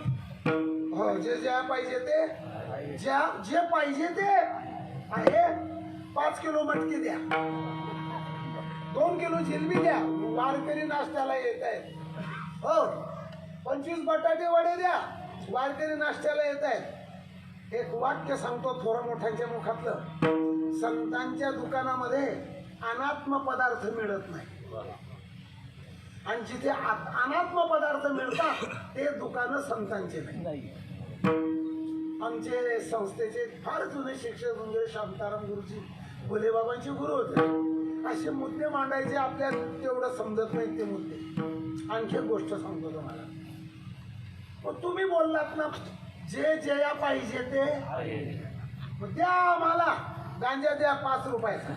हो, जे ज्या पाहिजे ते, जे पाहिजे ते आहे. 5 किलो मटकी द्या, 2 किलो जिलबी द्या, वारकरी नाश्त्याला येत आहेत. 20 बटाटे वडे द्या, वारकरी नाश्त्याला येत आहेत. एक वाक्य सांगतो थोरा मोठ्यांच्या मुखातलं, संतांच्या दुकानामध्ये अनात्म पदार्थ मिळत नाही, आणि जिथे अनात्म पदार्थ मिळतात ते दुकान संतांचे नाही. आमचे संस्थेचे फार जुने शिक्षक म्हणजे शांताराम गुरुजी भोलेबाबांचे गुरु होते. असे मुद्दे मांडायचे, आपल्याला तेवढं समजत नाही ते मुद्दे. आणखी एक गोष्ट सांगतो तुम्हाला, मग तुम्ही बोललात ना जे जया पाहिजे ते, मग द्या आम्हाला गांजा द्या 5 रुपयाचा.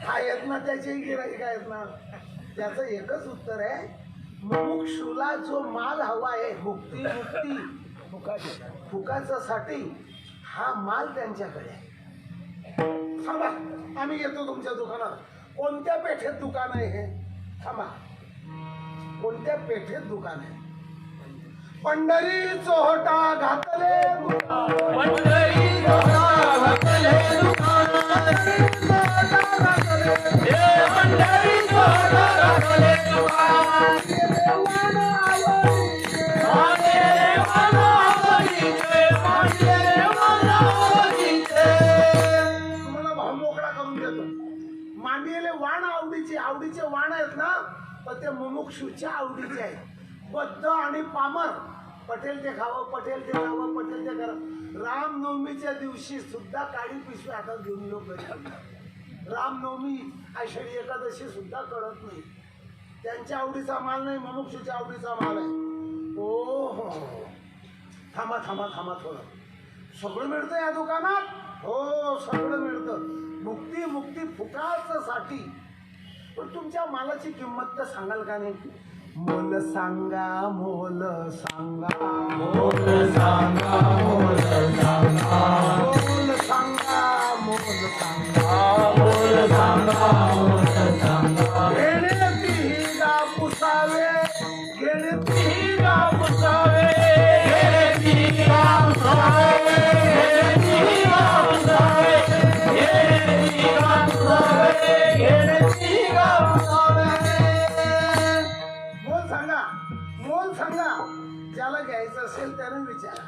आहेत ना त्याचे गिराईक आहेत ना. त्याचं एकच उत्तर आहे, मुमुक्षुला जो माल हवा आहे, मुक्ती फुकासाठी हा माल त्यांच्याकडे आहे. थांबा, आम्ही येतो तुमच्या दुकानात. कोणत्या पेठेत दुकान आहे हे? थांबा, कोणत्या पेठेत दुकान आहे? पंढरी चोहटा घातले दुकान, पंढरी चोहटा घातले दुकान, पंढरी चोहटा घातले दुकान, तुम्हाला भाव मोकळा करून देतो. मांडीले वाण आवडीचे वाण आहेत ना, पण ते मुमुक्षूच्या आवडीचे आहेत. बद्ध आणि पामर, पटेल ते खावं, पटेल ते खावं, पटेल ते करा. रामनवमीच्या दिवशी सुद्धा काळी पिशवी हातात घेऊन लोक रामनवमी आषाढी एकादशी सुद्धा कळत नाही. त्यांच्या आवडीचा माल नाही, मुमुक्षूच्या आवडीचा माल आहे. हो, थांबा थांबा थांबा थोडं. सगळं मिळतं या दुकानात? हो, सगळं मिळतं. मुक्ती फुकासाठी. पण तुमच्या मालाची किंमत तर सांगाल का नाही? मोल सांगा, मोल सांगा, मोल सांगा, मोल सांगा, मोल सांगा, मोल सांगा, मोल सांगा, मोल सांगा. घेणे तीगा पुसावे, घेणे तीगा पुसावे, घेणे तीगा पुसावे, घेणे तीगा पुसावे, घेणे तीगा पुसावे, घेणे तीगा पुसावे. मोल सांगा. ज्याला घ्यायचं असेल त्याने विचारा.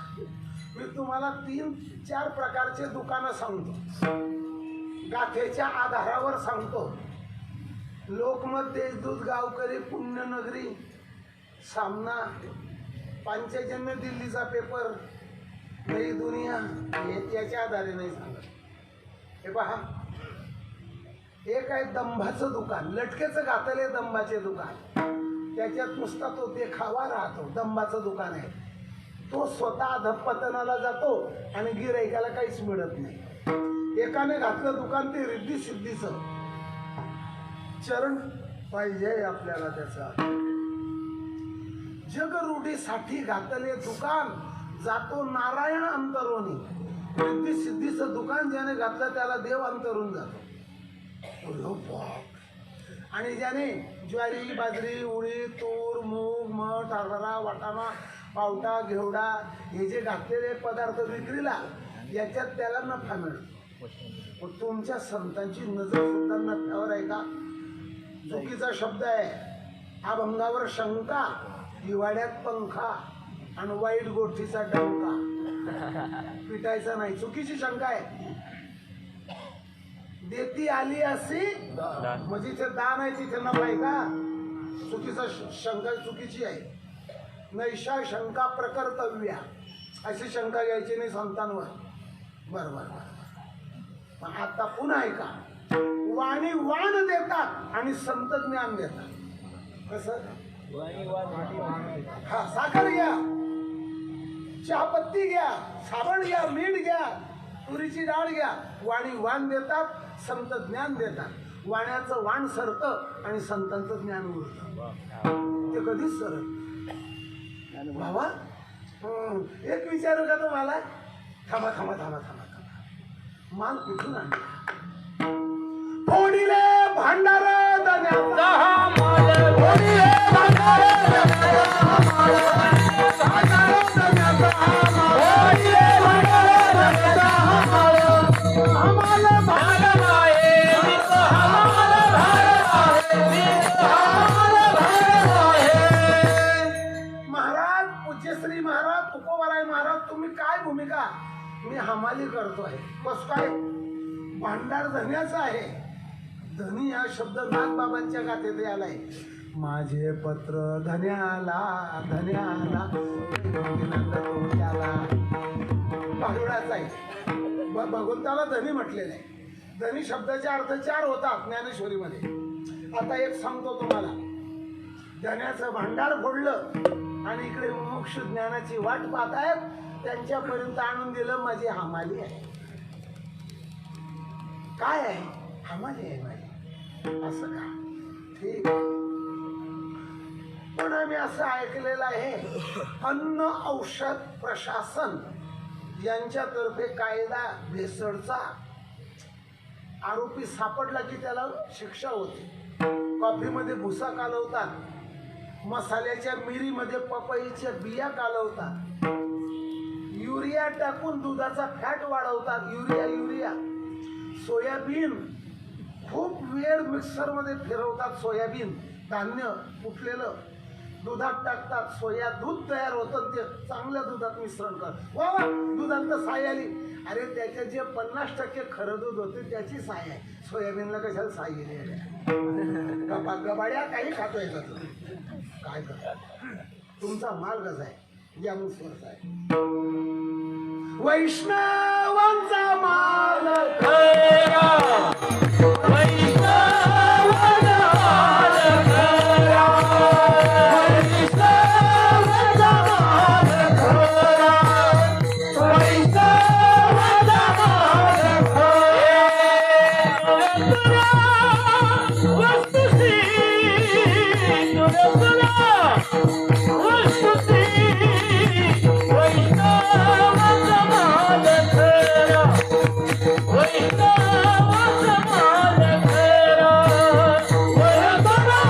मी तुम्हाला 3-4 प्रकारचे दुकानं सांगतो, गाथेच्या आधारावर सांगतो. लोकमत, देशदूत, गावकरी, पुण्यनगरी, सामना, पांचजन्य, दिल्लीचा पेपर, नई दुनिया, याच्या आधारे नाही सांगत. हे पहा, एक आहे दंभाचं दुकान, लटकेचं घातले दंभाचे दुकान. त्याच्यात नुसता तो देखावा राहतो. दंभाचं दुकान आहे, तो स्वतः अधपतनाला जातो आणि गिराईकाला काहीच मिळत नाही. एकाने घातलं दुकान ते रिद्धी सिद्धीचं. चरण पाहिजे आपल्याला त्याचा. जगरूढीसाठी घातले दुकान, जातो नारायण अंतरोनी. रिद्धी सिद्धीचं दुकान ज्याने घातलं त्याला देव अंतरून जातो. आणि ज्याने ज्वारी, बाजरी, उडीद, तूर, मूग, मठ, हरभरा, वाटाणा, पावटा, घेवडा हे जे घातलेले पदार्थ विक्रीला, याच्यात त्याला नफा मिळतो. तुमच्या संतांची नजर सुद्धा नफ्यावर आहे का? चुकीचा शब्द आहे. अभंगावर शंका, हिवाळ्यात पंखा आणि वाईट गोष्टीचा डंका. पिटायचा नाही, चुकीची शंका आहे. देती आली अशी म्हणजे जिथे दान आहे तिथे नफा आहे का? चुकीचा शंका चुकीची आहे. नैशा शंका प्रकर्तव्या, अशी शंका घ्यायची नाही संतांवर. बरोबर. आता पुन्हा आहे का? वाणी वाण देतात आणि संत ज्ञान देतात. कसं? हा, साखर घ्या, चहापत्ती घ्या, साबण घ्या, मीठ घ्या, तुरीची डाळ घ्या. वाणी वाण देतात, संत ज्ञान देतात. वाण्याचं वाण सरतं आणि संतांचं ज्ञान उरतं. ते कधीच सरत भावा. एक विचारू का तुम्हाला? थांबा थांबा थांबा थांबा थांबा. माल कुठून आणला? फोडीले भांडार दण्याचा हा माल, फोडीले भांडार दण्याचा हा माल, भांडार दण्याचा हा माल, फोडीले भांडार दण्याचा हा माल. आम्हाला भांडार आहे, आम्हाला भांडार आहे, आम्हाला भांडार आहे. काय भूमिका? मी हमाली करतोय. कसं काय? भांडार धन्याचा आहे. धनी हा शब्द नागबाबांच्या गाथेत आलाय. माझे पत्र धन्याला धन्याला त्याला भारुडाचा आहे. भगवंताला धनी म्हटलेलं आहे. धनी शब्दाचे अर्थ 4 होतात ज्ञानेश्वरीमध्ये. आता एक सांगतो तुम्हाला. धन्याचं भांडार फोडलं आणि इकडे मोक्ष ज्ञानाची वाट पाहतायत, त्यांच्यापर्यंत आणून दिलं माझी हमाली आहे. काय आहे? हमाली आहे माझी. असं का? ठीक आहे. पण आम्ही असं ऐकलेलं आहे, अन्न औषध प्रशासन यांच्यातर्फे कायदा भेसळचा आरोपी सापडला की त्याला शिक्षा होते. कॉफीमध्ये भुसा कालवतात, मसाल्याच्या मिरीमध्ये पपईच्या बिया कालवतात, युरिया टाकून दुधाचा फॅट वाढवतात. युरिया सोयाबीन खूप वेळ मिक्सरमध्ये फिरवतात. सोयाबीन धान्य फुटलेलं दुधात टाकतात. सोया दूध तयार होतं. ते चांगल्या दुधात मिश्रण कर. वा वा, दुधात तर साय आली. अरे त्याच्यात जे 50% खरं दूध होते त्याची साय आहे. सोयाबीनला कशाला साय गेली? गबाड्या काही खातोय का? काय करतो? तुमचा माल कसा आहे? यानुसार आहे. वैष्णवांचा माल खरा वैष्णवांचा माल खरा वैष्णवांचा माल खरा वैष्णवांचा माल खरा वस्तुसी तुला वस्तुसी वैष्णवांचा माल खरा वैष्णवांचा माल खरा वरदरा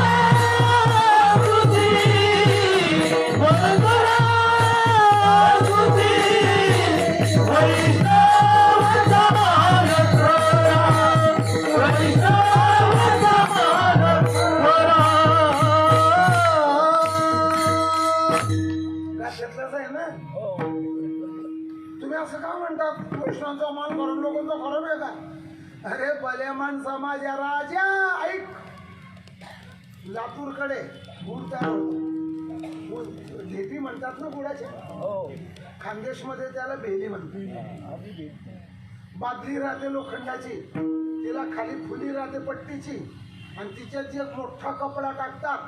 तुझी वरदरा तुझी वैष्णवांचा माल खरा वैष्णवांचा माल खरा. गाठ्यातलंच आहे ना? तुम्ही असं का म्हणतात वैष्णवांचा माल करून लोकांचा खरं आहे का? अरे बलेमान समाजा राजा ऐक. लातूरकडे गुड तयार होतो. ढेपी म्हणतात ना गुडाच्या. खानदेशमध्ये त्याला भेली म्हणतात. बादली राहते लोखंडाची, तिला खाली फुली राहते पट्टीची, आणि तिच्यात जे मोठा कपडा टाकतात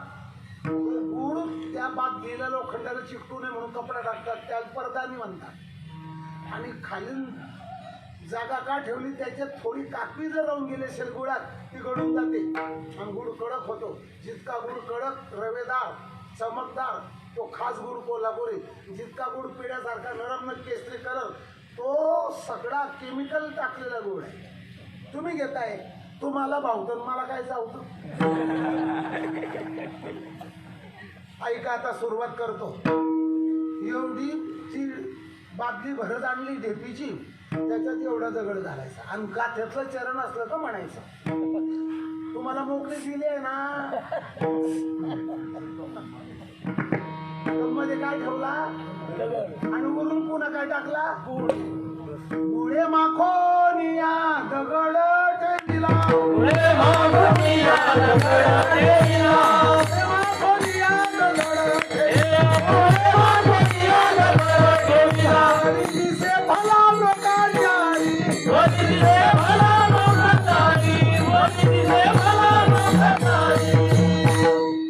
गुड त्या बादलीला लोखंडाला चिकटू नये म्हणून कपडा टाकतात, त्याला परदानी म्हणतात. आणि खालील जागा का ठेवली? त्याच्यात थोडी काकवी जर राहून गेली असेल गुळात, ती गळून जाते आणि गुळ कडक होतो. जितका गुळ कडक रवेदार चमकदार तो खास गुळ कोल्हापुरी. जितका गुळ पिढ्यासारखा नरम न केसरी कलर तो सगळा केमिकल टाकलेला गुळ आहे. तुम्ही घेताय, तुम्हाला भावतं, मला काय चावतं? ऐका, आता सुरुवात करतो. एवढी ती बादली भरत आणली ढेपीची, त्याच्यात एवढा दगड घालायचा आणि गाथ्यातलं चरण असलं तर म्हणायचं. तुम्हाला मोकळी दिली आहे ना? मध्ये काय ठेवला आणि वरून पुन्हा काय टाकला? गुळे माखोनिया दगड टेकिला, गुळे माखोनिया दगड टेकिला, गुळे माखोनिया दगड टेकिला, गुळे माखोनिया दगड टेकिला. दिसे भला लोकांची, दिसे भला लोकांची, दिसे भला लोकांची.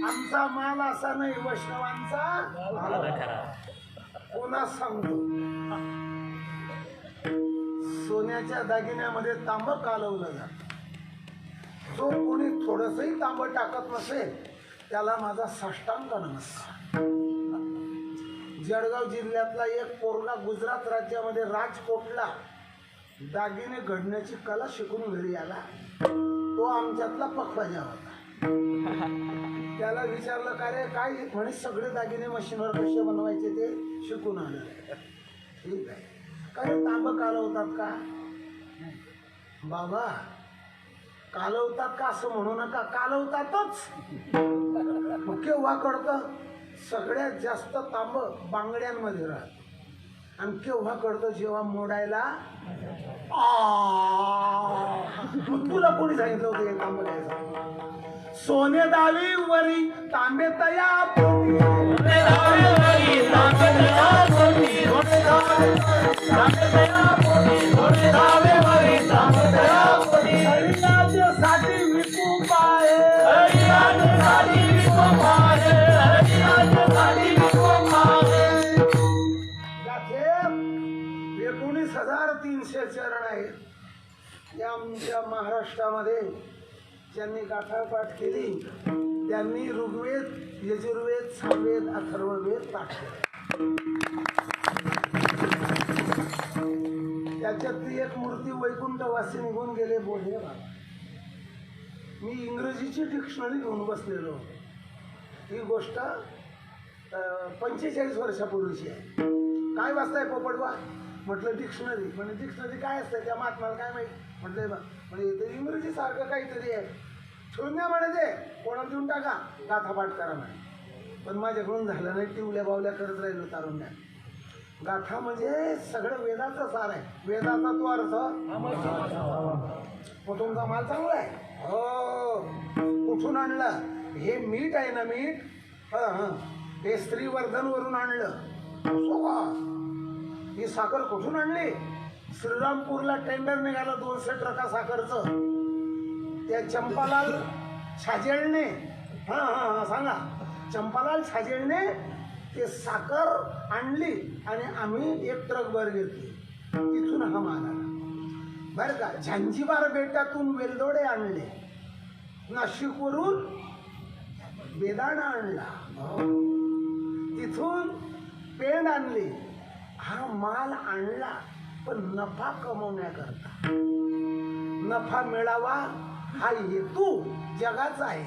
आमचा माल असा नाही वैष्णवांचा. पुन्हा सांगतो, सोन्याच्या दागिन्यामध्ये तांब कालवलं जातं. जो कोणी थोडंसंही तांब टाकत नसेल त्याला माझा साष्टांग नमस्कार. जळगाव जिल्ह्यातला एक पोरगा गुजरात राज्यामध्ये राजकोटला दागिने घडण्याची कला शिकून घरी आला. तो आमच्यातला पखवाजा होता. त्याला विचारलं, का रे काय? म्हणे सगळे दागिने मशीनवर कसे बनवायचे ते शिकून आले. ठीक आहे, काय तांब कालवतात का? बाबा कालवतात का असं म्हणू नका, कालवतातच. मग केव्हा कळतं? सगळ्यात जास्त तांब बांगड्यांमध्ये राहत. आणि केव्हा कळतं जेव्हा मोडायला मग तुला कोणी सांगितलं होतं हे काम बघायचं? सोने दावी वरी तांबे तया पोटी. साठी विकू पाय गाथे 19,300 चरण आहेत या आमच्या महाराष्ट्रामध्ये. ज्यांनी गाथा पाठ केली त्यांनी ऋग्वेद, यजुर्वेद, सामवेद, अथर्ववेद पाठ केले. त्याच्यातली एक मूर्ती वैकुंठवासी निघून गेले बोलले बाबा. मी इंग्रजीची डिक्शनरी घेऊन बसलेलो. ही गोष्ट 45 वर्षापूर्वीची आहे. काय वाचताय पोपटवा? म्हटलं डिक्शनरी. म्हणजे डिक्शनरी काय असतं त्या महात्माला काय माहीत? म्हटलं म्हणजे ते इंग्रजी सारखं काहीतरी आहे. शून्य म्हणे ते कोणाला देऊन टाका, गाथा पाठ करा म्हणे. पण माझ्याकडून झालं नाही. टिवल्या बावल्या करत राहिलो तारुण्यात. गाथा म्हणजे सगळं वेदाचं सार आहे. वेदाचा तो अर्थ मग तुमचा माल चांगला आहे. हो, कुठून आणलं हे मीठ आहे ना? मीठ हे श्रीवर्धनवरून आणलं. असो का? ही साखर कुठून आणली? श्रीरामपूरला टेंडर निघालं 200 ट्रका साखरचं. त्या चंपालाल छाजेळने सांगा, चंपालाल छाजेळने ते साखर आणली आणि आम्ही 1 ट्रक भर घेतली. तिथून हा माल आला बरं का. झांजीबार बेटातून वेलदोडे आणले. नाशिकवरून बेदाणा आणला. तिथून पेंड आणली. हा माल आणला पण नफा कमवण्याकरता. नफा मिळावा हा हेतू जगाचा आहे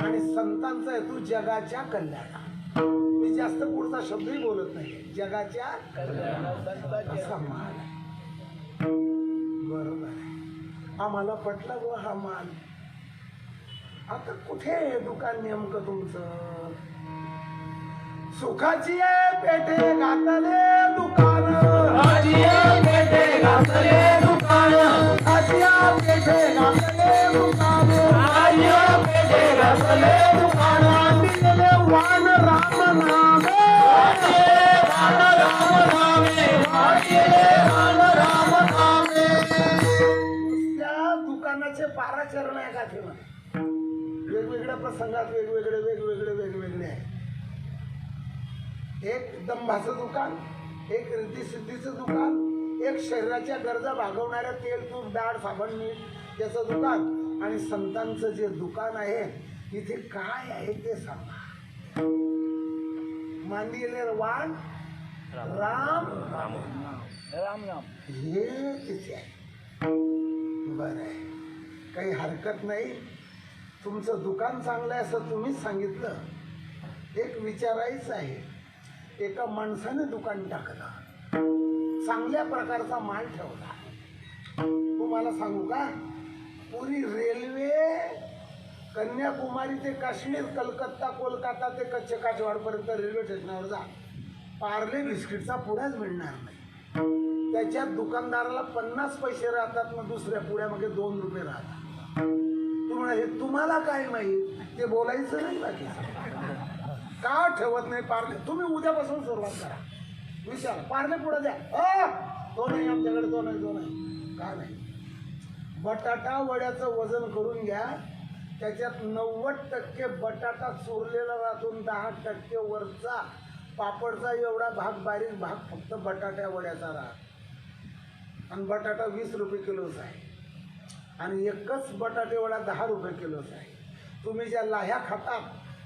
आणि संतांचा हेतू जगाच्या कल्याणा. मी जास्त पुढचा शब्दही बोलत नाही. जगाच्या असा माल आहे. बरोबर आहे. आम्हाला पटला गो हा माल. आता कुठे आहे दुकान नेमकं तुमचं? सुखाची पेठे घातले दुकान, सुखाची पेठे घातले दुकान, आणले वाण राम नामे, त्या दुकानाचे 12 चरण आहे गाथेमध्ये. वेगवेगळ्या प्रसंगात वेगवेगळे आहे. एक दंभाचं दुकान, एक रिद्धी-सिद्धीचं दुकान, एक शरीराच्या गरजा भागवणाऱ्या तेल, तूप, डाळ, साबण, मीठ याचं दुकान आणि संतांचं जे दुकान आहे इथे काय आहे ते सांगा. मांदिले वाण राम नाम हे तिथे आहे. बरं आहे, काही हरकत नाही. तुमचं दुकान चांगलं आहे असं तुम्हीच सांगितलं. एक विचारायचं आहे. एका माणसाने दुकान टाकलं, चांगल्या प्रकारचा माल ठेवला. तुम्हाला सांगू का, पुरी रेल्वे कन्याकुमारी ते काश्मीर, कलकत्ता, कोलकाता ते कच्चे काठवाडपर्यंत रेल्वे स्टेशनावर जा, पार्ले बिस्किटचा पुड्याच मिळणार नाही. त्याच्यात दुकानदाराला 50 पैसे राहतात, मग दुसऱ्या पुड्यामध्ये 2 रुपये राहतात. तुम्हाला हे तुम्हाला काय माहीत ते बोलायचं नाही. बाकी का ठेवत नाही पार्ले? तुम्ही उद्यापासून सुरुवात करा. विचार, पार्ले पुढे द्या. तो नाही आमच्याकडे, तो नाही. का नाही? बटाटा वड्याचं वजन करून घ्या. त्याच्यात 90% बटाटा चुरलेला राहून 10% वरचा पापडचा एवढा भाग, बारीक भाग फक्त बटाट्या वड्याचा राहत. आणि बटाटा 20 रुपये किलोचा आहे आणि एकच बटाटे वडा 10 रुपये किलोचा आहे. तुम्ही ज्या लाह्या खातात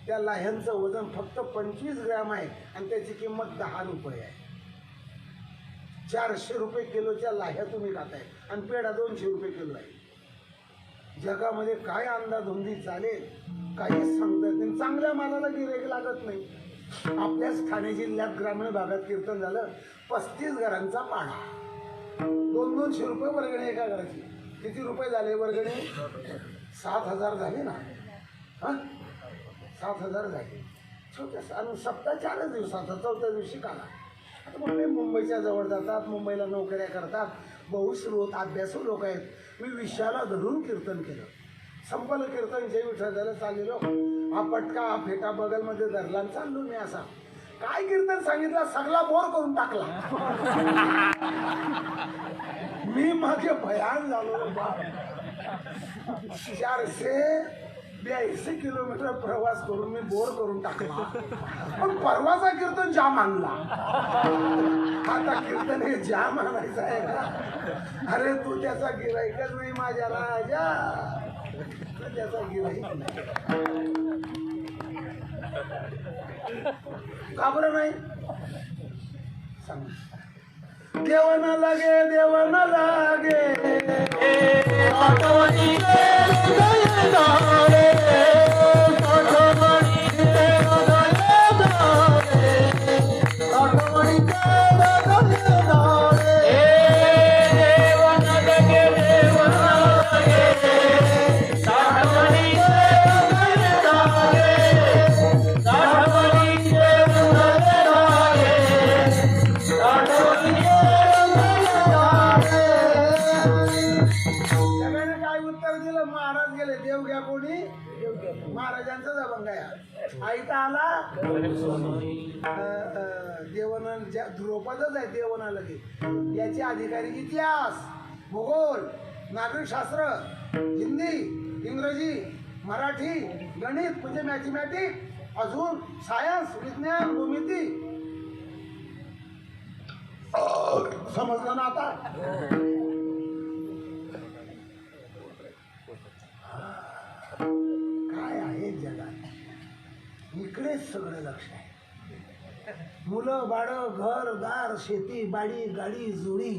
त्या लाह्यांचं वजन फक्त 25 ग्रॅम आहे आणि त्याची किंमत 10 रुपये आहे. 400 रुपये किलोच्या लाह्या तुम्ही खाताय आणि पेढा 200 रुपये किलो आहे. जगामध्ये काय अंदाधुंदी चालेल काहीच सांगता येत नाही. चांगल्या मालाला गिऱ्हाईक लागत नाही. आपल्याच ठाणे जिल्ह्यात ग्रामीण भागात कीर्तन झालं, 35 घरांचा पाडा, 200 रुपये वर्गणी एका घराची. किती रुपये झाले वर्गणी? 7,000 झाले ना. 7,000 झाले. छोट्या आणि सप्ताह 4 दिवसाचा, 4थ्या दिवशी काला आता मग मुंबईच्या जवळ जातात, मुंबईला नोकऱ्या करतात, बहुश्रोत अभ्यासू लोक आहेत. मी विषयाला धरून कीर्तन केलं. संपलं कीर्तन, जय विठ्ठल झालं, चाललेलो. हा पटका हा फेटा बगलमध्ये धरला आणि चाललो मी असा. काय कीर्तन सांगितलं, सगळा बोर करून टाकला. मी मागे भयान झालो. 482 किलोमीटर प्रवास करून मी बोर करून टाकला. पण परवाचा कीर्तन जाम आणला. आता कीर्तन हे जाम आणायचं आहे का? अरे तू त्याचा गिराईकच नाही माझ्या राजा, तू त्याचा गिराईक नाही. का बरं नाही सांग. देवन लागे देवन लागे महाराजांचाच अभंग आहे. आईता आला देवन, द्रौपदच आहे देवन आलं की. याचे अधिकारी इतिहास, भूगोल, नागरिकशास्त्र, हिंदी, इंग्रजी, मराठी, गणित म्हणजे मॅथमॅटिक, अजून सायन्स, विज्ञान, भूमिती. समजलं ना आता? काय आहे जगात, इकडेच सगळं लक्ष आहे. मुलं बाळं, घर दार, शेती बाडी, गाडी जोडी,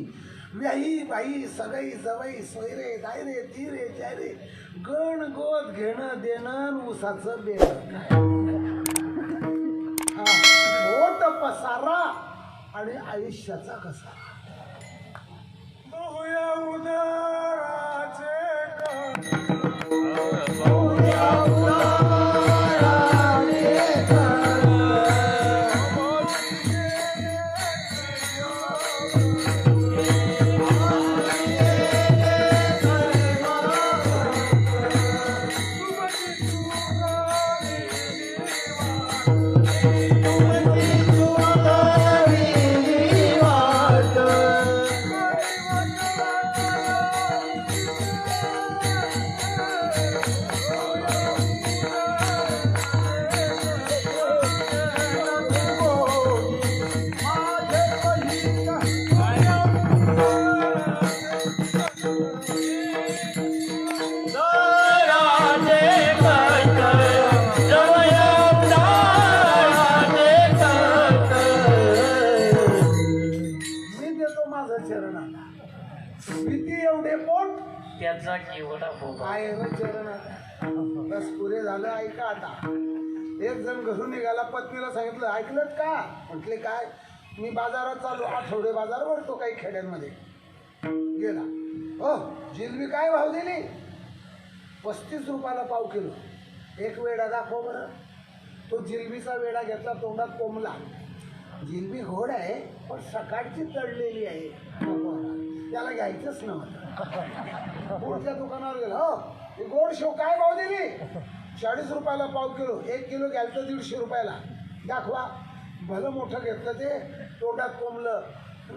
व्याही बाई, सगई जवई, सोयरे दायरे, तिरे चायरे, गण गोत घेणं देणं, ऊसाचं बेणं. हा मोठ पसारा आणि आयुष्याचा कसा. बघूया उदाराचे बस पुरे झालं. ऐका आता. एक जण घरून निघाला, पत्नीला सांगितलं, ऐकलं का? म्हटले काय? मी बाजारात चालू, आठवडे बाजार भरतो काही खेड्यांमध्ये. गेला. हो, जिलबी काय भाव दिली? 35 रुपयाला पाव किलो. एक वेडा दाखव बरं. तो जिलबीचा वेडा घेतला, तोंडात कोंबला. जिलबी गोड आहे पण सकाळची तळलेली आहे, त्याला घ्यायचंच नव्हतं. पुढच्या दुकानावर गेला. हो, ही गोड शेव काय भाव दिली? 40 रुपयाला पाव किलो. 1 किलो घ्यायचं 150 रुपयाला. दाखवा. भलं मोठं घेतलं, ते तोंडात कोंबलं,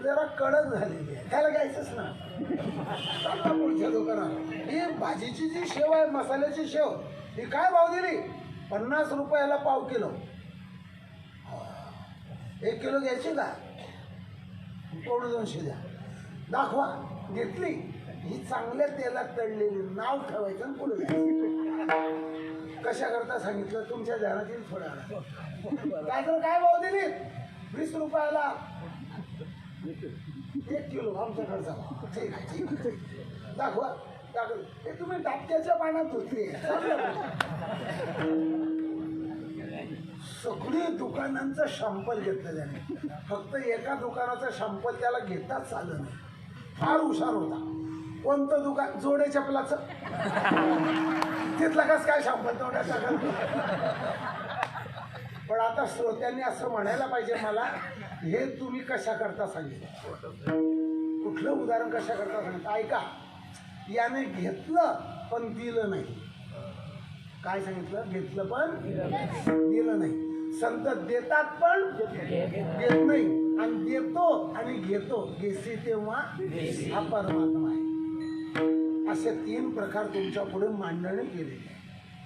जरा कडक झालेली आहे, त्याला घ्यायचंच ना. पुढच्या दुकानात ही भाजीची जी शेव आहे, मसाल्याची शेव, ही काय भाव दिली? 50 रुपयाला पाव किलो. 1 किलो घ्यायची का? थोडं 200 द्या. दाखवा. घेतली. ही चांगल्या तेलात तळलेली, नाव ठेवायचं आणि पुढे जायचं. कशा करता सांगितलं? तुमच्या ध्यानात येईल थोड्या वेळा. काय तर काय भाव दिली? 20 रुपयाला 1 किलो आमच्याकडचा. ठीक आहे, ठीक आहे. दाखवा. दाखव. हे तुम्ही टापक्याच्या पाण्यात धुतली. सगळी दुकानांचं शॅम्पल घेतलं त्याने. फक्त एका दुकानाचं शॅम्पल त्याला घेताच आलं नाही. फार हुशार होता. कोणतं दुकान? जोडे चपलाचं. तिथला कस काय शॅम्पल तोंडाचा? पण आता श्रोत्यांनी असं म्हणायला पाहिजे मला, हे तुम्ही कशा करता सांगितलं, कुठलं उदाहरण कशा करता सांगितलं. ऐका, याने घेतलं पण दिलं नाही. काय सांगितलं? घेतलं पण दिलं नाही. संत देतात पण देत नाही, आणि देतो आणि घेतो, घेसी तेव्हा हा परमात्मा आहे. असे 3 प्रकार तुमच्या पुढे मांडणी केले.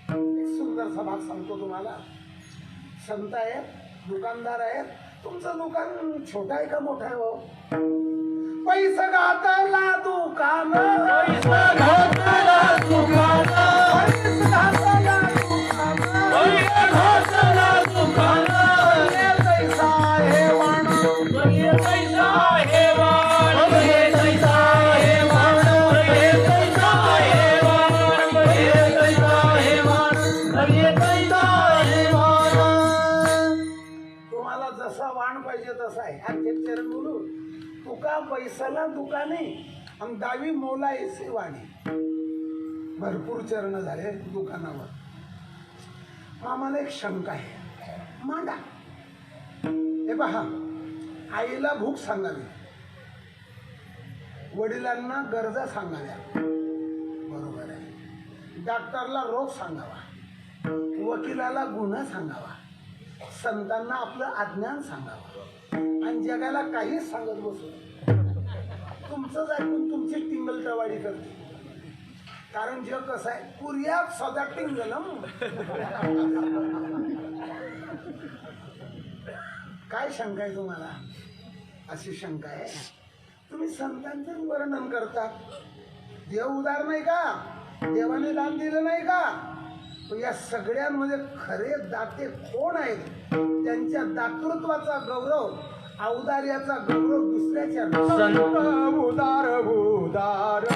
एक सुंदरसा भाग सांगतो तुम्हाला. संत आहेत, दुकानदार आहेत. तुमचं दुकान छोटं आहे का मोठं आहे? हो, पैसा घातला दुकान, पैसा घातला दुकान, पैसा घातला दुकान, पैसा घातला दुकान, पैसा हे वाण, पैसा हे वाण, पैसा हे वाण, पैसा हे वाण, पैसा हे वाण, पैसा हे वाण. तुम्हाला जसा वाण पाहिजे तसा आहे. आजचे चरण बोलू, तुका पैसाला दुकाने आणि दावी मोला एसी वाणी. भरपूर चरण झाले दुकानावर. आम्हाला एक शंका आहे, मांडा. हे पहा, आईला भूक सांगावी, वडिलांना गरजा सांगाव्या, बरोबर आहे. डॉक्टरला रोग सांगावा, वकिलाला गुन्हा सांगावा, संतांना आपलं अज्ञान सांगावं, आणि जगाला काहीच सांगत बसू. तुमचंच ऐकून तुमची टिंगल टवाळी करते. कारण जग कसं आहे, कुर्यात सदा टिंगलम. काय शंका आहे तुम्हाला? अशी शंका आहे. तुम्ही संतांचं वर्णन करता, देव उदार नाही का? देवाने दान दिलं नाही का? या सगळ्यांमध्ये खरे दाते कोण आहेत? त्यांच्या दातृत्वाचा गौरव, औदार्याचा गौरव दुसऱ्याच्या. संत उदार उदार,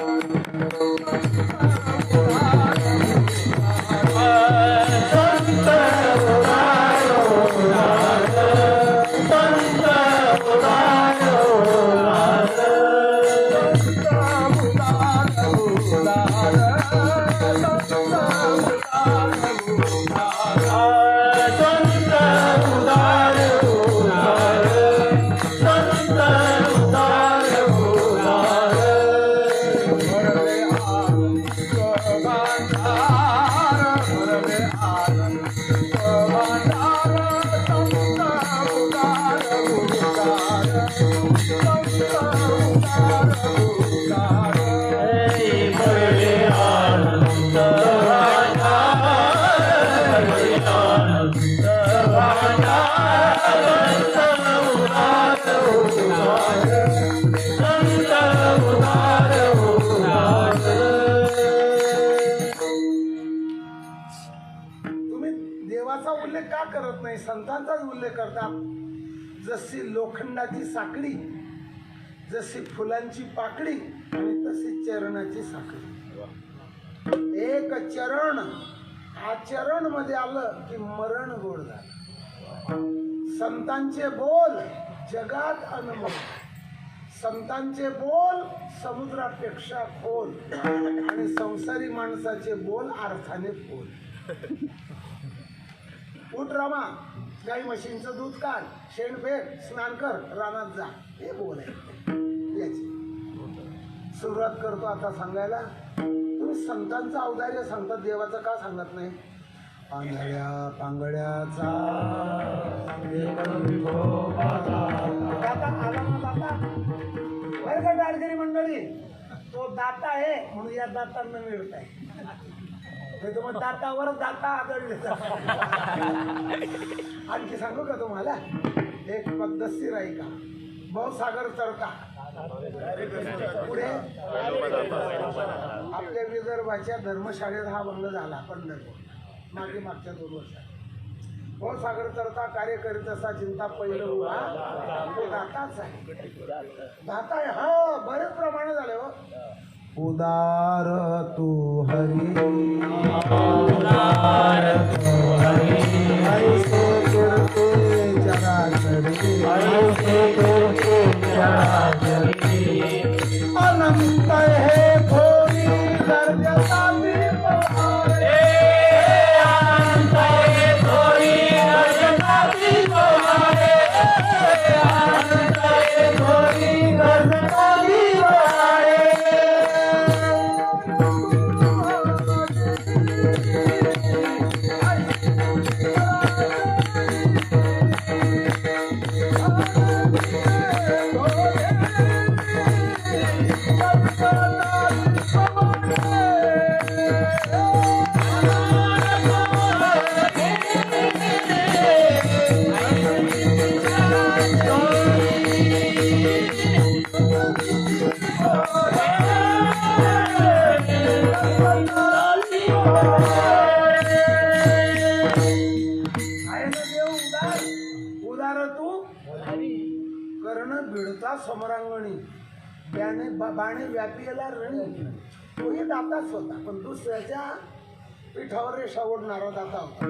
संतांचाच उल्लेख करतात. जशी लोखंडाची साखळी, जशी फुलांची पाकळी, आणि तशी चरणाची साखळी. एक चरण, आचरण मध्ये आलं की मरण गोड झालं. संतांचे बोल जगात अनमोल, संतांचे बोल समुद्रापेक्षा खोल, आणि संसारी माणसाचे बोल अर्थाने खोल. उठ रामा, गाई म्हशींचं दूध काढ, शेण फेक, स्नान कर, रानात जा, हे बोल आहे. याची सुरुवात करतो आता सांगायला. तुम्ही संतांचं औदार्य सांगता, देवाचं का सांगत नाही? पांगड्या पांगड्याचा दाता आला ना, दाता बरं का डाळकरी मंडळी, तो दाता आहे म्हणून या दातांना मिळत आहे. मग दातावर दाता आदळले. आणखी सांगू का तुम्हाला एक पद्धतशीर आहे का? भाऊसागर चरता पुढे आपल्या विदर्भाच्या धर्मशाळेत हा भंग झाला पंढरपूर मागच्या 2 वर्षात. भाऊसागर चरता कार्य करीत असा चिंता पहिलं उभा तो दाताच आहे. दाता आहे हा, बरेच प्रमाण झाले हो. उदार तू हरी, उदार तू हरी, ऐसे कीर्ती चराचरी, ऐसे कीर्ती चराचरी, अनंत हे थोरी गर्जता अनंत हे थोरी गर्जता करणार तू कर्ण भिडता समरांगणी बाणे व्यापीला रणी तोही दाताच होता पण दुसऱ्याच्या पिठावर रेषा ओढणारा दाता होता.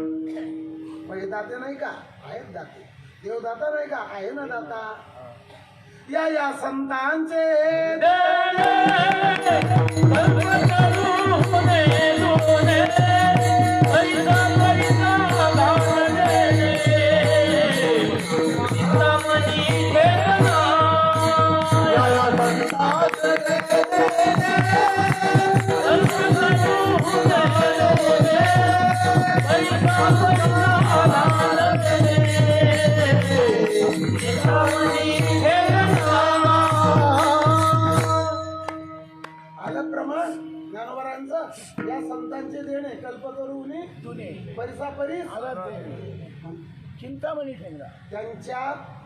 म्हणजे दाते नाही का आहेत दाते देवदाता नाही का आहे ना दाता. या संतांचे आलं प्रमाण ज्ञानोबरांचं. या संतांचे देणे कल्पतरुनी परिसा परीस चिंतामणी ठेंगरा त्यांच्या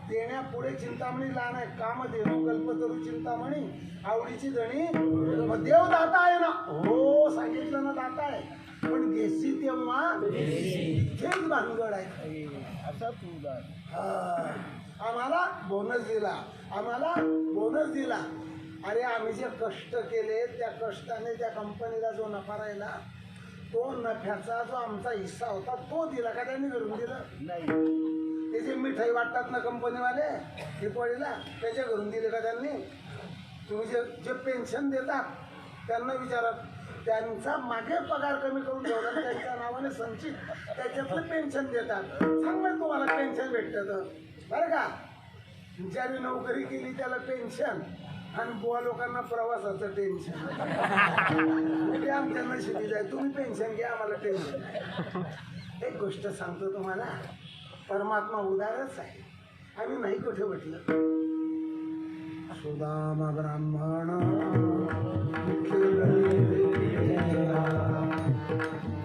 देण्यापुढे चिंतामणी लहान आहे. काम देणो कल्पतरू चिंतामणी आवडीची धणी मग देव दाता आहे ना. हो सांगितलं ना दाता आहे पण देशी तेव्हा इथेच भानगड आहे. असा तू आम्हाला बोनस दिला आम्हाला बोनस दिला. अरे आम्ही जे कष्ट केले त्या कष्टाने त्या कंपनीला जो नफा राहिला तो नफ्याचा जो आमचा हिस्सा होता तो दिला का त्यांनी घरून दिलं नाही. ते जे मिठाई वाटतात ना कंपनीवाले दिवाळीला त्याच्या घरून दिले का त्यांनी. तुम्ही जे पेन्शन देतात त्यांना विचारत त्यांचा मागे पगार कमी करून ठेवला त्यांच्या नावाने संचित त्याच्यातलं पेन्शन देतात. चांगलं तुम्हाला पेन्शन भेटतं बरं का. ज्याने नोकरी केली त्याला पेन्शन आणि बुवा लोकांना प्रवासाचं टेन्शन. ते आमच्या नशिबी जाय तुम्ही पेन्शन घ्या आम्हाला टेन्शन. एक गोष्ट सांगतो तुम्हाला परमात्मा उदारच आहे. आम्ही नाही कुठे म्हटलं. सुदामा ब्राह्मण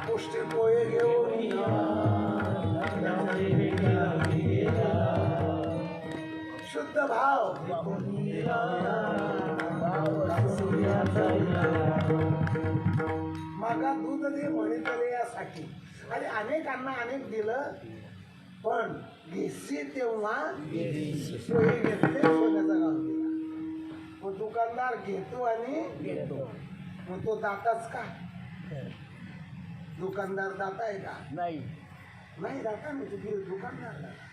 पुष्टी पोहे घेऊन शुद्ध भाव मागा दूध दे म्हणितले यासाठी. आणि अनेकांना अनेक दिलं पण घेसी तेव्हा पोहे घेतले सोन्याचा गाव दिला. मग दुकानदार घेतो आणि मग तो दाताच का. दुकानदार दाता आहे का नाही. नाही दाता नाही तुम्ही दुकानदार दाता.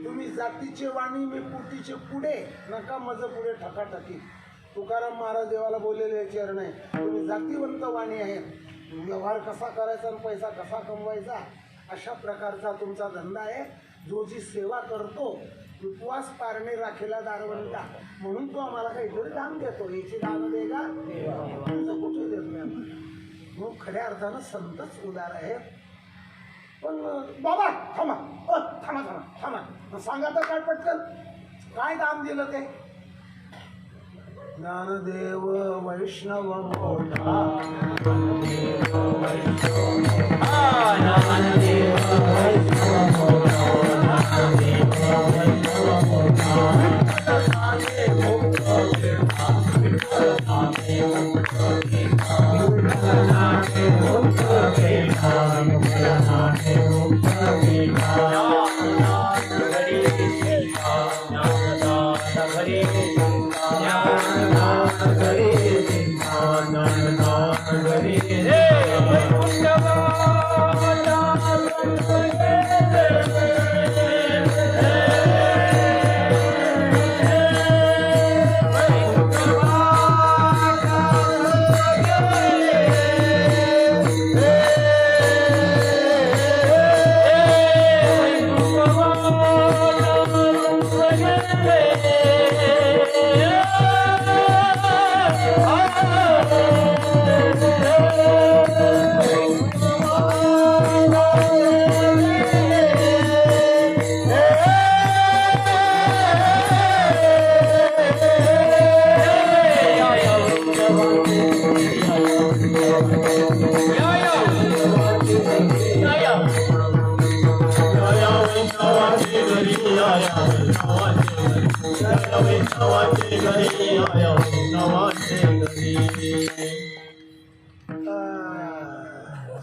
तुम्ही जातीचे वाणी मी पुटीचे पुढे नका मज पुढे ठकाठकी. तुकाराम महाराज देवाला बोललेले चरण आहे. तुम्ही जातीवंत वाणी आहेत. व्यवहार कसा करायचा आणि पैसा कसा कमवायचा अशा प्रकारचा तुमचा धंदा आहे. जो जी सेवा करतो उपवास पारणे राखेला दारवंता म्हणून तो आम्हाला काहीतरी दान देतो. याची दान दे का तुमचं कुठे देत नाही. मग खऱ्या अर्थानं संतच उदार आहेत. पण बाबा थांबा थांबा थांबा थांबा सांगा तर काय पटकन काय दान दिलं ते. ज्ञानदेव वैष्णव मोठा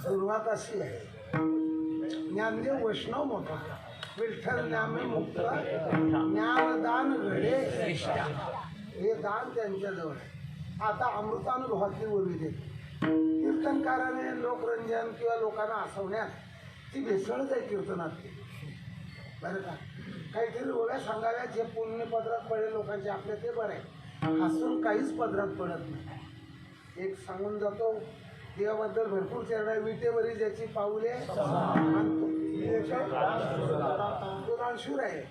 सुरुवात अशी आहे. ज्ञानदेव वैष्णव मोठा विठ्ठल नामे मुक्त ज्ञानदान घडे हे दान त्यांच्याजवळ आहे. आता अमृतानुभवातली ओवी देते. कीर्तनकाराने लोकरंजन किंवा लोकांना हसवण्यात ती भेसळच आहे कीर्तनातली, बरं का. काहीतरी ओव्या सांगाव्या जे पुण्य पदरात पडले लोकांचे आपल्या ते बरं आहे. हसून काहीच पदरात पडत नाही. एक सांगून जातो, देवाबद्दल भरपूर चर्चा, विटेवरी ज्याची पाऊले मानतो तो दानशूर आहे,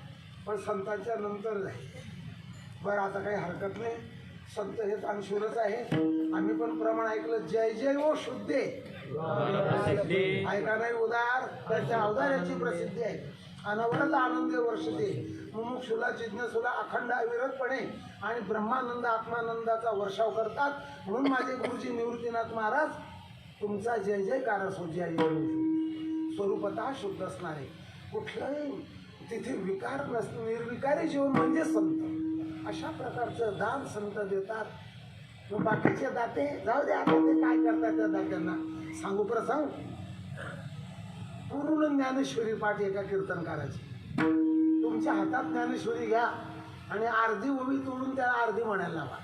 पण संतांच्या नंतर जाईल. बरं, आता काही हरकत नाही, संत हे दानशूरच आहे. आम्ही पण प्रमाण ऐकलं, जय जय ओ शुद्धे ऐका नाही उदार, त्याच्या अवदाराची प्रसिद्धी आहे. अनवरत आनंद वर्षते मुमुक्षुला जिज्ञासूला अखंड अविरतपणे आणि ब्रह्मानंद आत्मानंदाचा वर्षाव करतात. म्हणून माझे गुरुजी निवृत्तीनाथ महाराज तुमचा जय जयकार असो. जय स्वरूपतः शुद्ध असणारे, कुठलंही तिथे विकार नसतं, निर्विकारी जीवन म्हणजे संत. अशा प्रकारचं दान संत देतात. मग बाकीचे दाते जाऊ दे, आता ते काय करतात त्या दात्यांना सांगू प्रसंग. पूर्ण ज्ञानेश्वरी पाठ एका कीर्तनकाराची. तुमच्या हातात ज्ञानेश्वरी घ्या आणि अर्धी ओवी तोडून त्याला अर्धी म्हणायला लावा.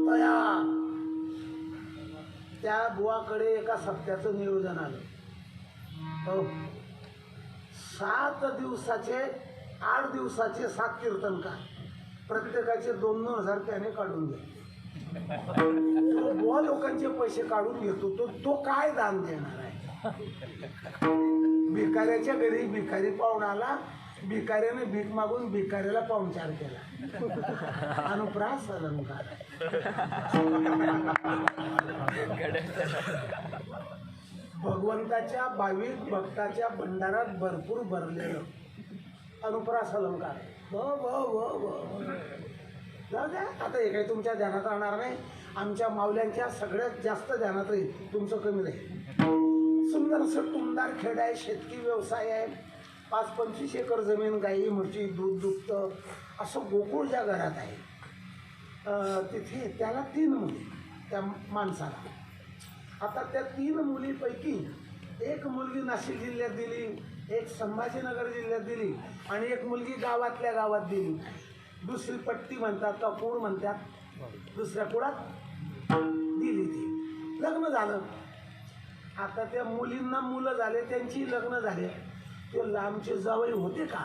तया त्या बुवाकडे एका सप्त्याचं नियोजन आलं. 7 दिवसाचे 8 दिवसाचे 7 कीर्तनकार, प्रत्येकाचे 2,000 त्याने काढून घे. बुवा लोकांचे पैसे काढून घेतो तो काय दान देणार आहे. भिकाऱ्याच्या घरी भिकारी पाहुणा आला, भिकाऱ्याने भीक मागून भिकाऱ्याला पाहुणचार केला. अनुप्रास अलंकार. भगवंताच्या भाविक भक्ताच्या भंडारात भरपूर भरलेलं अनुप्रास अलंकार. जाऊ द्या, आता हे काही तुमच्या ध्यानात राहणार नाही. आमच्या माऊल्यांच्या सगळ्यात जास्त ध्यानात राहील, तुमचं कमी राहील. सुंदर असं टुमदार खेड आहे, शेतकी व्यवसाय आहे, 5-25 एकर जमीन, गाई म्हशी, दूध दुभतं असं गोकुळ ज्या घरात आहे. तिथे त्याला 3 मुली त्या माणसाला. आता त्या 3 मुलीपैकी एक मुलगी नाशिक जिल्ह्यात दिली, एक संभाजीनगर जिल्ह्यात दिली आणि एक मुलगी गावातल्या गावात दिली. दुसरी पट्टी म्हणतात का कूड म्हणतात, दुसऱ्या कुळात दिली. ती लग्न झालं. आता त्या मुलींना मुलं झाले, त्यांची लग्न झाले. ते लांबचे जावई होते का,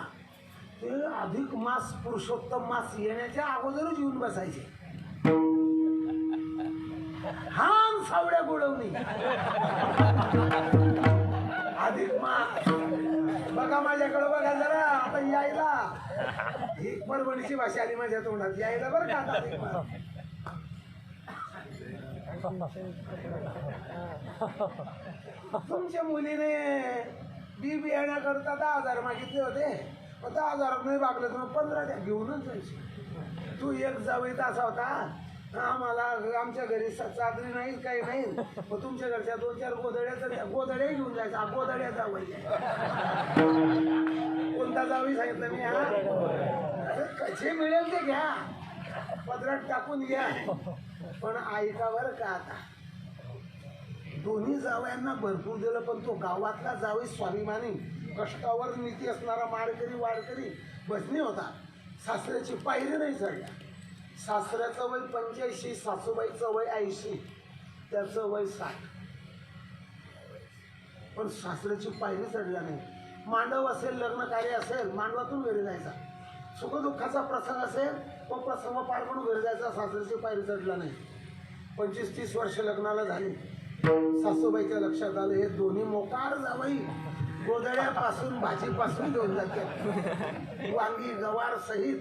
ते अधिक मास पुरुषोत्तम मास येण्याच्या अगोदरच येऊन बसायचे. हान सावड्या गोडवणी अधिक मास. बघा माझ्याकडे बघा जरा, आता यायला ही परभणीची भाषा आली माझ्या तोंडात, यायला बरं का आता अधिक मास. तुमच्या मुलीने बी बियाण्याकरता 10,000 मागितले होते, 10,000 नाही मागले तर 15 द्या, घेऊनच जायचे. तू एक जावईत असा होता, आम्हाला आमच्या घरी चादरी नाही काही नाही, मग तुमच्या घरच्या 2-4 गोदड्या घेऊन जायचा. गोदड्या जावई कोणता जावई सांगितलं मी, हा कसे मिळेल ते घ्या, पदरात टाकून घ्या, पण ऐका बरं का. आता दोन्ही जावयांना भरपूर दिलं, पण तो गावातला जावई स्वाभिमानी, कष्टावर नीती असणारा, माळकरी वारकरी भजनी होता. सासऱ्याची पायरी नाही चढल्या. सासऱ्याचं वय 85, सासूबाईचं वय 80, त्याचं वय 60, पण सासऱ्याची पायरी चढल्या नाही. मांडव असेल, लग्न कार्य असेल, मांडवातून घरी जायचा. सुखदुःखाचा प्रसंग असेल, तो प्रसंग पार पडून घरी जायचा. सासऱ्याची पायरी चढला नाही. 25-30 वर्ष लग्नाला झाली. सासूबाईच्या लक्षात आलं, हे दोन्ही मोकार जावई गोदड्यापासून भाजीपासून घेऊन जातात, वांगी गवार सहित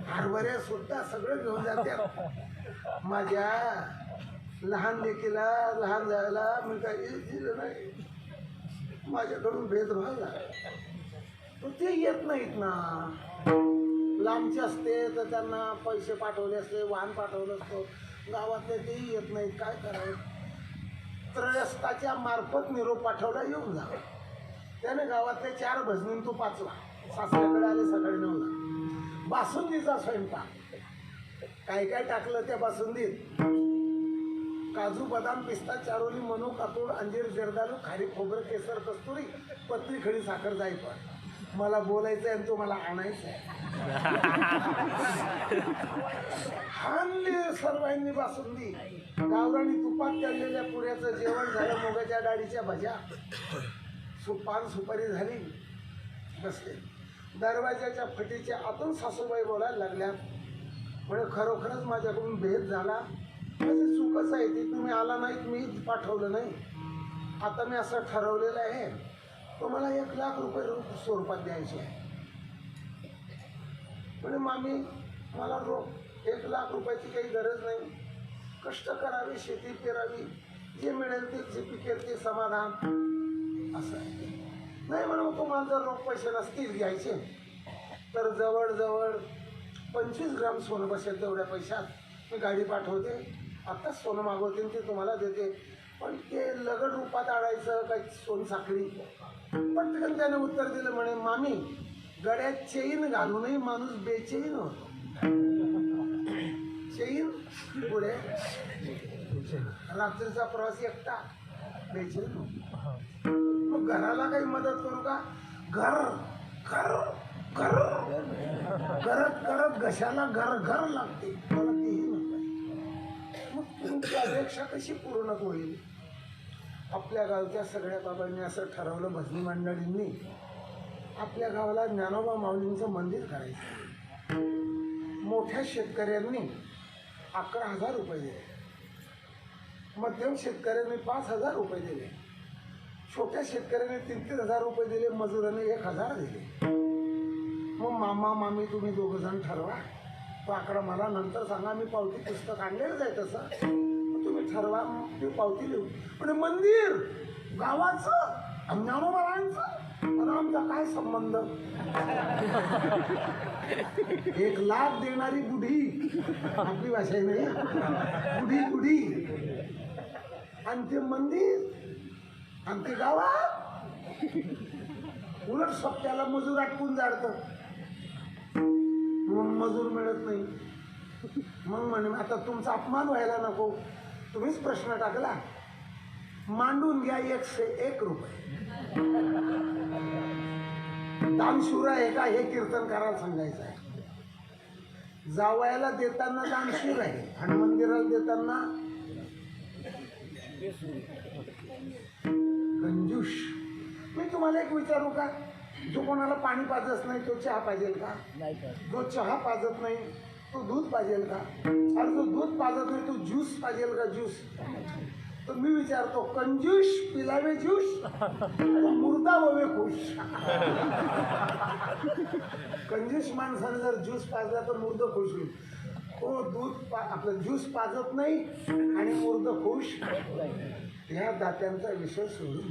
हरभरे सुद्धा सगळं घेऊन जातात. माझ्या लहान लेकीला लहान जायला मी काही दिलं नाही, माझ्याकडून भेदभाव झाला. तर ते येत नाहीत ना. लांबचे असते तर त्यांना पैसे पाठवले असते, वाहन पाठवलं असतं. गावातले तेही येत नाहीत, काय करावं. त्रयस्थाच्या मार्फत निरोप पाठवला, येऊन जा. त्याने गावातले 4 भजनीन तू 5वा. सासऱ्याकडे आले सकाळी 9ला. बासुंदीचा स्वयंपाक. काय काय टाकलं त्या बासुंदीत, काजू बदाम पिस्ता चारोली मनू कापूर अंजीर जर्दालू खारी खोबरं केसर कस्तुरी पत्री खडी साखर जायफळ. मला बोलायचं आणि तुम्हाला आणायचं आहे. हानली सर्वांनी बासुंदी, गावरानी तुपात तळलेल्या पुऱ्याचं जेवण झालं, मुगाच्या डाळीच्या भज्या, पान सुपारी झाली. बसले दरवाजाच्या फटीच्या आतून सासूबाई बोलायला लागल्या, म्हणजे खरोखरच माझ्याकडून भेद झाला, माझी चूकच आहे ती, तुम्ही आला नाहीत, मी पाठवलं नाही. आता मी असं ठरवलेलं आहे, तुम्हाला 1,00,000 रुपये स्वरूपात द्यायचे आहे. म्हणजे मामी मला रोख 1,00,000 रुपयाची काही गरज नाही, कष्ट करावे, शेती पेरावी, जे मिळेल ते, जे पिकेल ते समाधान असं आहे. नाही म्हणून तुम्हाला जर रोख पैसे नसतील घ्यायचे तर जवळजवळ 25 ग्राम सोनं बसेल, तेवढ्या पैशात मी गाडी पाठवते, आत्ताच सोनं मागवते ते तुम्हाला देते. पण ते लगड रूपात आणायचं काय सोनसाखळी. पटकन त्याने उत्तर दिलं, म्हणे मामी गळ्यात चेन घालूनही माणूस बेचैन होतो. चेन पुढे रात्रीचा प्रवास एकटा बेचैन होतो. मग घराला काही मदत करू का? घर घर घर करत करत घशाला घर घर लागते, मला तेही नको. मग तुमची अपेक्षा कशी पूर्ण होईल? आपल्या गावच्या सगळ्या बाबांनी असं ठरवलं, भजनी मंडळींनी आपल्या गावाला ज्ञानोबा माऊलींचं मंदिर करायचं. मोठ्या शेतकऱ्यांनी 11,000 रुपये दिले, मध्यम शेतकऱ्यांनी 5,000 रुपये दिले, छोट्या शेतकऱ्यांनी 3,000 रुपये दिले, मजुरांनी 1,000 दिले. मग मामा मामी तुम्ही दोघं जण ठरवा, तो आकडा मला नंतर सांगा, मी पावती पुस्तक आणलेलंच आहे तसं, तुम्ही ठरवा, मी पावती लिहू. म्हणजे मंदिर गावाचं ज्ञानोबारांचं, पण आमचा काय संबंध? 1,00,000 देणारी बुढी, आपली भाषा आहे नाही, बुढी बुढी, आणि ते मंदिर आणि ते गावात. उलट सप्त्याला मजूर आटकून जाडतं, मग मजूर मिळत नाही. मग म्हणे आता तुमचा अपमान व्हायला नको, तुम्हीच प्रश्न टाकला, मांडून घ्या 101 रुपये. दानशूर आहे का हे कीर्तन करायला सांगायचं आहे. जावयाला देताना दानशूर आहे आणि मंदिराला देताना कंजूष. मी तुम्हाला एक विचारू का? जो कोणाला पाणी पाजत नाही तो चहा पाहिजे का? जो चहा पाजत नाही तो दूध पाहिजे का? आणि जो दूध पाजत नाही तो ज्यूस पाहिजे का? ज्यूस. तर मी विचारतो, कंजूष पिलावे ज्यूस, मुर्दा होवे खुश. कंजूष माणसाने जर ज्यूस पाजला तर मुर्द खुश होईल. तो दूध आपलं ज्यूस पाजत नाही आणि मुर्द खुश. ह्या दात्यांचा विषय सोडून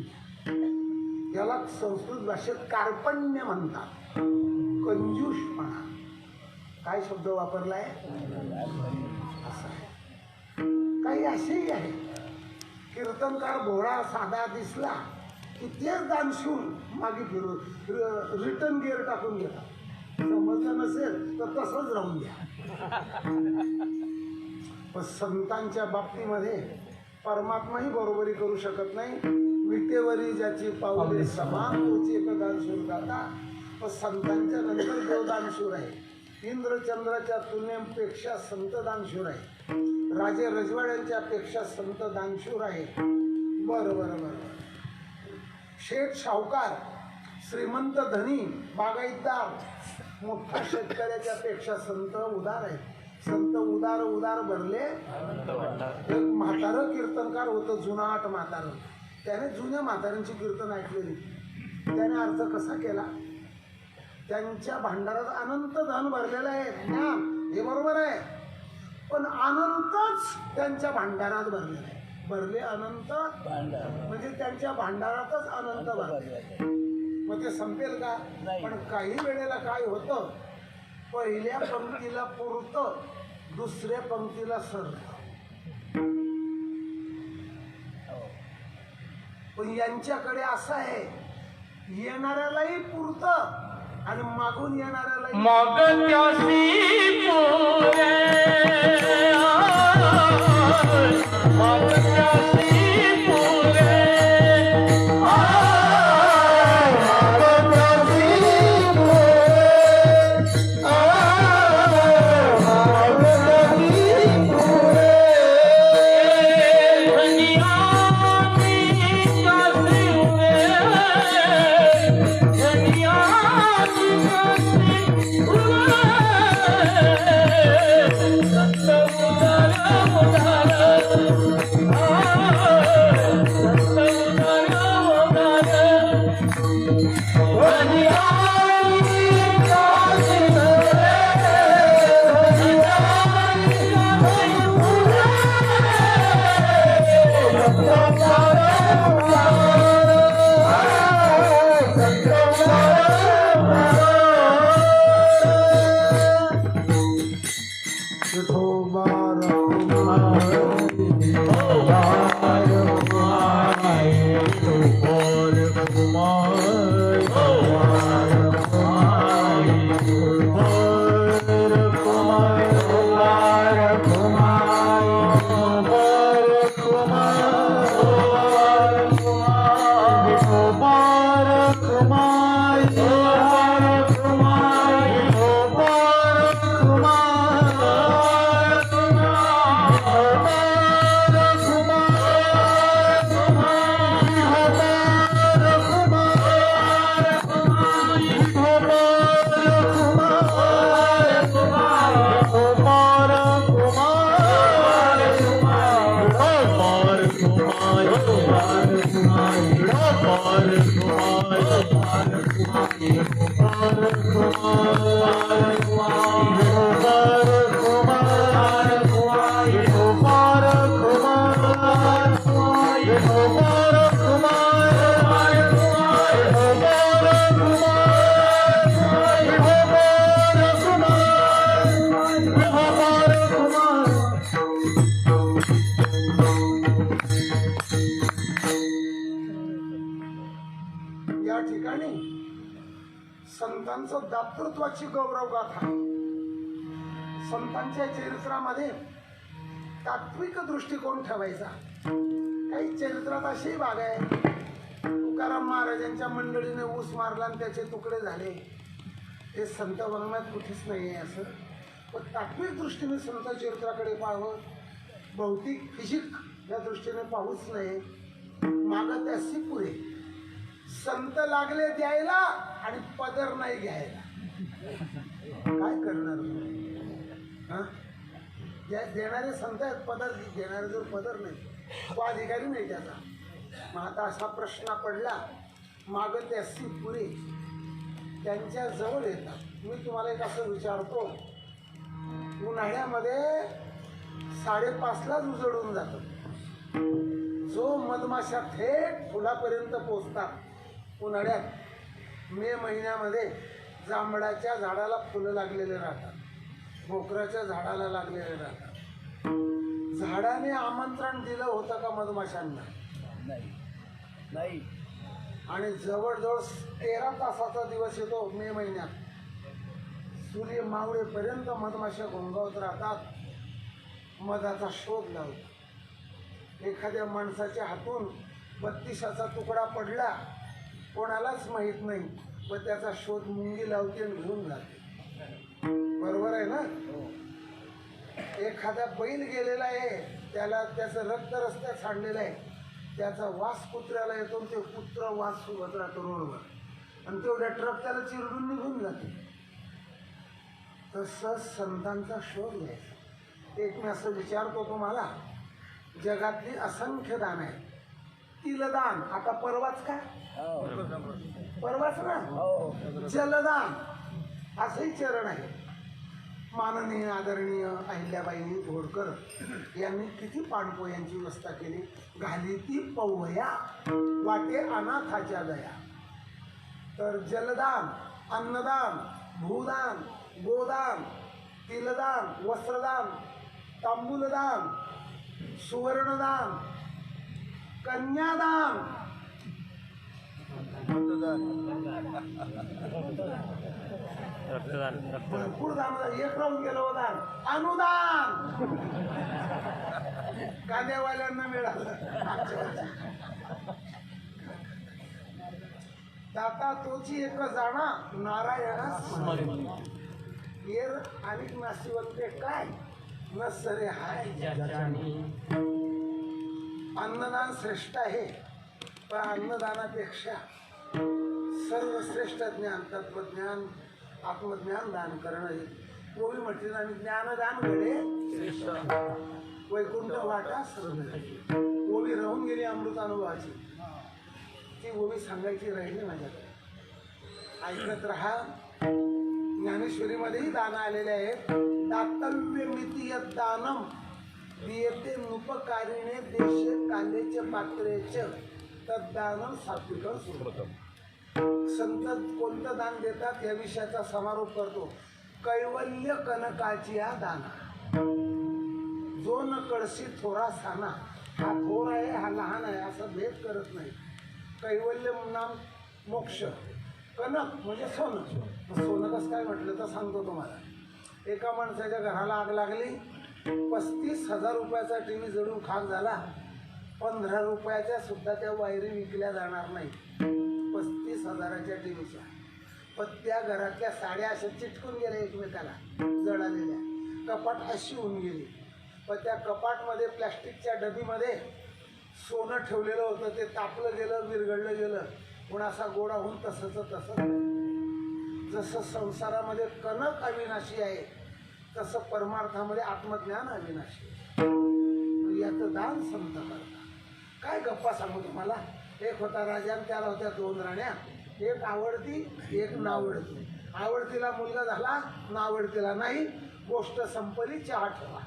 याला संस्कृत भाषेत कार्पण्य म्हणतात, कंजूषपणा. काय शब्द वापरलाय? असा काही असेही आहे. कीर्तनकार भोळा साधा दिसला की तेच दानशूर मागे फिरून रिटर्न गिअर टाकून घेतात. समजलं नसेल तर तसंच राहून द्या. पण संतांच्या बाबतीमध्ये परमात्माही बरोबरी करू शकत नाही. विटेवरी ज्याची पावले समान तोची एक दानशूर दाता. पण संतांच्या नंतर देवदानशूर आहे. इंद्रचंद्राच्या तुलनेपेक्षा संत दानशूर आहे. राजे रजवाड्यांच्या पेक्षा संत दानशूर आहे. बरं बरं बरं. शेठ सावकार, श्रीमंत धनी, बागायतदार, मोठ्या शेतकऱ्याच्या पेक्षा संत उदार आहे. संत उदार उदार भरले. एक म्हातारं कीर्तनकार होतं, जुनाट म्हातारं. त्याने जुन्या म्हाताऱ्यांची कीर्तन ऐकलेली. त्याने अर्थ कसा केला? त्यांच्या भांडारात अनंत धन भरलेलं आहे, ज्ञान हे बरोबर आहे, पण अनंतच त्यांच्या भांडारात भरलेलं आहे. भरले अनंत म्हणजे त्यांच्या भांडारातच अनंत भरले. मग ते संपेल का? पण काही वेळेला काय होतं, पहिल्या पंक्तीला पुरतं, दुसऱ्या पंक्तीला सरतं. पण यांच्याकडे असं आहे, येणाऱ्यालाही पुरतं आणि मागून येणाऱ्यालाही मागत्यासी दातृत्वाची गौरव गाथा आहे. संतांच्या चरित्रामध्ये तात्विक दृष्टिकोन ठेवायचा. काही चरित्रात अशी बाग आहे, तुकाराम महाराजांच्या मंडळीने ऊस मारला आणि त्याचे तुकडे झाले. हे संत वंगणात कुठेच नाही आहे असं. पण तात्विक दृष्टीने संत चरित्राकडे पाहावं, भौतिक फिजिक या दृष्टीने पाहूच नये. मागं त्याशी पुरे संत लागले द्यायला आणि पदर नाही घ्यायला. काय करणार हा? देणारे संत आहेत, पदर देणारे जर पदर नाही, तो अधिकारी नाही त्याचा. मग आता असा प्रश्न पडला, मागं त्याशी पुरे त्यांच्या जवळ येतात. मी तुम्हाला एक असं विचारतो, उन्हाळ्यामध्ये 5:30लाच उजळून जातं. जो मधमाशा थेट फुलापर्यंत पोचतात उन्हाळ्यात, मे महिन्यामध्ये जांभळाच्या झाडाला फुलं लागलेले राहतात, भोकराच्या झाडाला लागलेले राहतात. झाडाने आमंत्रण दिलं होतं का मधमाशांना? नाही. आणि जवळजवळ 13 तासाचा दिवस येतो मे महिन्यात. सूर्य मावळेपर्यंत मधमाशा घोंगावत राहतात, मधाचा शोध लावतात. एखाद्या माणसाच्या हातून 32चा तुकडा पडला, कोणालाच माहीत नाही, पण त्याचा शोध मुंगी लावते आणि घेऊन जाते. बरोबर आहे ना? एखादा बैल गेलेला आहे, त्याला त्याचं रक्त रस्त्यात सांडलेलं आहे, त्याचा वास कुत्र्याला येतो, ते कुत्र वास सोबत राहतो रोडवर, आणि तेवढ्या ट्रक त्याला चिरडून निघून जाते. तसं संतांचा शोध घ्यायचा. एक मी असं विचारतो तुम्हाला, जगातली असंख्य दान आहे. तिलदान, आता परवाच का? परवाच ना? जलदान असंही चरण आहे. माननीय आदरणीय अहिल्याबाई होळकर यांनी किती पाणपोयांची व्यवस्था केली. घाली ती पवया वाटे अनाथाच्या दया. तर जलदान, अन्नदान, भूदान, गोदान, तिलदान, वस्त्रदान, तांबूलदान, सुवर्णदान, कन्यादान, भरपूर दान. एक राहून गेलं हो दान. अनुदान कांद्यावाल्यांना मिळालं. दाता तोची एक जाणा नारायणा येर आणि नाशिवंते काय न सरे हाय. अन्नदान श्रेष्ठ आहे, पण अन्नदानापेक्षा सर्वश्रेष्ठ ज्ञान, तत्वज्ञान, आत्मज्ञान दान करणं. ओवी म्हटली ना, ज्ञानदान घडे वैकुंठ वाटा सर्व. ओवी राहून गेली अमृतानुभवाची, ती ओवी सांगायची राहिली माझ्याकडे. ऐकत राहा. ज्ञानेश्वरीमध्येही दान आलेले आहेत. दातव्य मितीय दानम दियते नुपकारिणे देश कालेचे पात्रेच तद्दानम सात्विकं सुब्रतम. संत कोणतं दान देतात या विषयाचा समारोप करतो. कैवल्य कनकाची या दाना, जो न कळशी थोरा साना. हा थोर आहे, हा लहान आहे असं भेद करत नाही. कैवल्य नाम मोक्ष, कनक म्हणजे सोनं. सोनं कसं काय म्हटलं तर सांगतो तुम्हाला. एका माणसाच्या घराला आग लागली, 35,000 रुपयाचा टी व्ही जळून खाक झाला. 15 रुपयाच्या सुद्धा त्या वायरी विकल्या जाणार नाही 35,000च्या टी व्हीच्या. पण त्या घरातल्या साड्या अशा चिटकून गेल्या एकमेकाला जळालेल्या. कपाट अशी होऊन गेली. पण त्या कपाटमध्ये प्लॅस्टिकच्या डबीमध्ये सोनं ठेवलेलं होतं. ते तापलं गेलं, विरघळलं गेलं, पण असा गोडा होऊन तसंच तसं. जसं संसारामध्ये कनक अविनाशी आहे, तसं परमार्थामध्ये आत्मज्ञान अविनाशी आहे. याचं दान संत करतात. काय गप्पा सांगू तुम्हाला. एक होता राजा आणि त्याला होत्या 2 राण्या. एक आवडती, एक नावडती. आवडतीला मुलगा झाला, नावडतीला नाही. गोष्ट संपली, चहा ठेवा.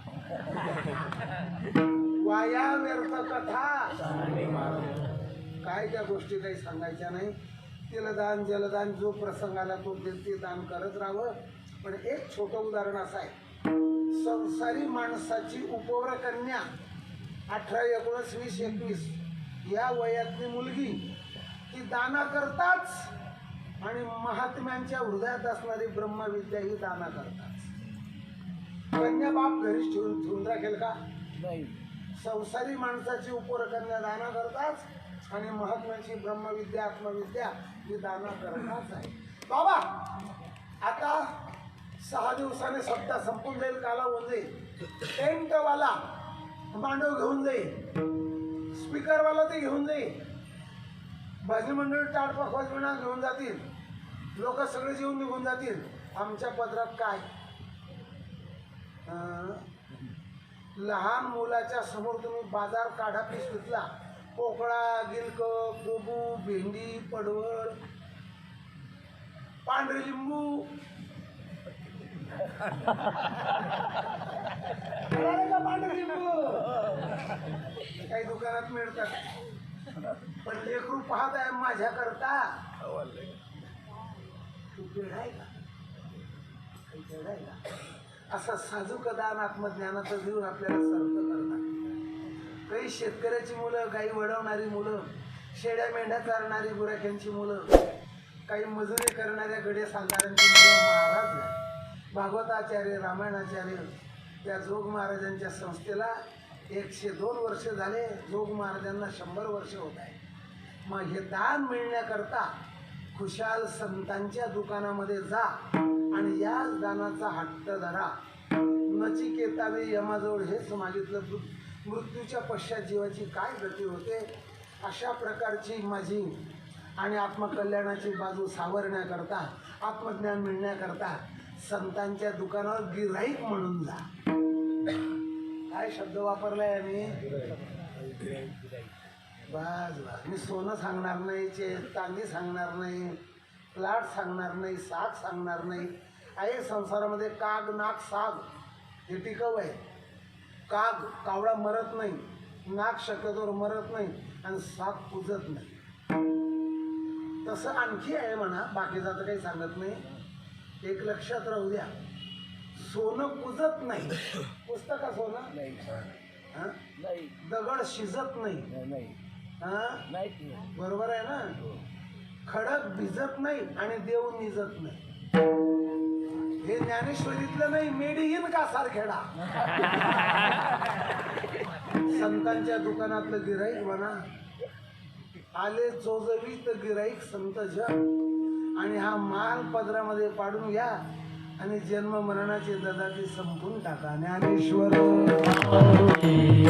वाया व्यर्थ कथा. काय त्या गोष्टी काही सांगायच्या नाही. तिलदान, जलदान, जो प्रसंग आला तो ते दान करत राहावं. पण एक छोटं उदाहरण असं आहे. संसारी माणसाची उपवर कन्या 18, 19, 20, 21 या वयातली मुलगी ती दाना करताच आणि महात्म्यांच्या हृदयात असणारी ब्रह्मविद्या ही दाना करतात. कन्या बाप घरीच ठेवून राखेल का? नाही. संसारी माणसाची उपरकन्या दाना करतात आणि महात्म्याची ब्रह्मविद्या आत्मविद्या ही दाना करताच आहे. बाबा आता 6 दिवसाने सप्ताह संपून जाईल, काला होऊन जाईल. टेंटवाला मांडव घेऊन जाईल, स्पीकरवाला ते घेऊन जाईल, भाजी मंडळी टाट पखवाज विना घेऊन जातील, लोक सगळे जेवून निघून जातील. आमच्या पदरात काय? लहान मुलाच्या समोर तुम्ही बाजार काढा पिशवीतला, पोकळा, गिलक, कोबू, भेंडी, पडवळ, पांढरे लिंबू, पांढरे लिंबू काही दुकानात मिळतात. पण लेकरू पाहत आहे माझ्याकरता तू पेढाय का? काही पेढाय का? असा साजूक दान आत्मज्ञानाचं देऊन आपल्याला सर्व करतात. काही शेतकऱ्याची मुलं, गाई वडवणारी मुलं, शेड्या मेंढ्या चारणारी गुराख्यांची मुलं, काही मजुरी करणाऱ्या गडे सांगणाऱ्यांची मुलं, महाराज भागवताचार्य, रामायणाचार्य, त्या जोग महाराजांच्या संस्थेला 102 वर्ष झाले. जोग महाराजांना 100 वर्ष होत आहे. मग हे दान मिळण्याकरता खुशाल संतांच्या दुकानामध्ये जा आणि याच दानाचा हट्ट धरा. नचिकेताने यमाजवळ हेच मागितलं, मृत्यूच्या पश्चात जीवाची काय गती होते. अशा प्रकारची माझी आणि आत्मकल्याणाची बाजू सावरण्याकरता, आत्मज्ञान मिळण्याकरता संतांच्या दुकानावर गिऱ्हाईक म्हणून जा. काय शब्द वापरलाय आम्ही? बस बस. मी सोनं सांगणार नाही, चांदी सांगणार नाही, प्लाट सांगणार नाही, साग सांगणार नाही. आहे संसारामध्ये काग, नाग, साग हे टिकाऊ आहे. काग कावळा मरत नाही, नाग शक्यतोवर मरत नाही आणि साग कुजत नाही. तसं आणखी आहे म्हणा, बाकीचं तर काही सांगत नाही. एक लक्षात राहू द्या, सोनं कुजत नाही. पुस्तका सोनं हा? दगड शिजत नाही. हा बरोबर आहे ना? खडक भिजत नाही आणि देव निजत नाही. हे ज्ञानेश्वरीतलं नाही, मेडीहीन का सारखेडा. संतांच्या दुकानातलं गिराईक म्हणा, आले चोजवीत गिराईक संत जन, आणि हा माल पदरामध्ये पाडून घ्या आणि जन्म मरणाची ददाती संपून टाका. ज्ञानेश्वर माऊली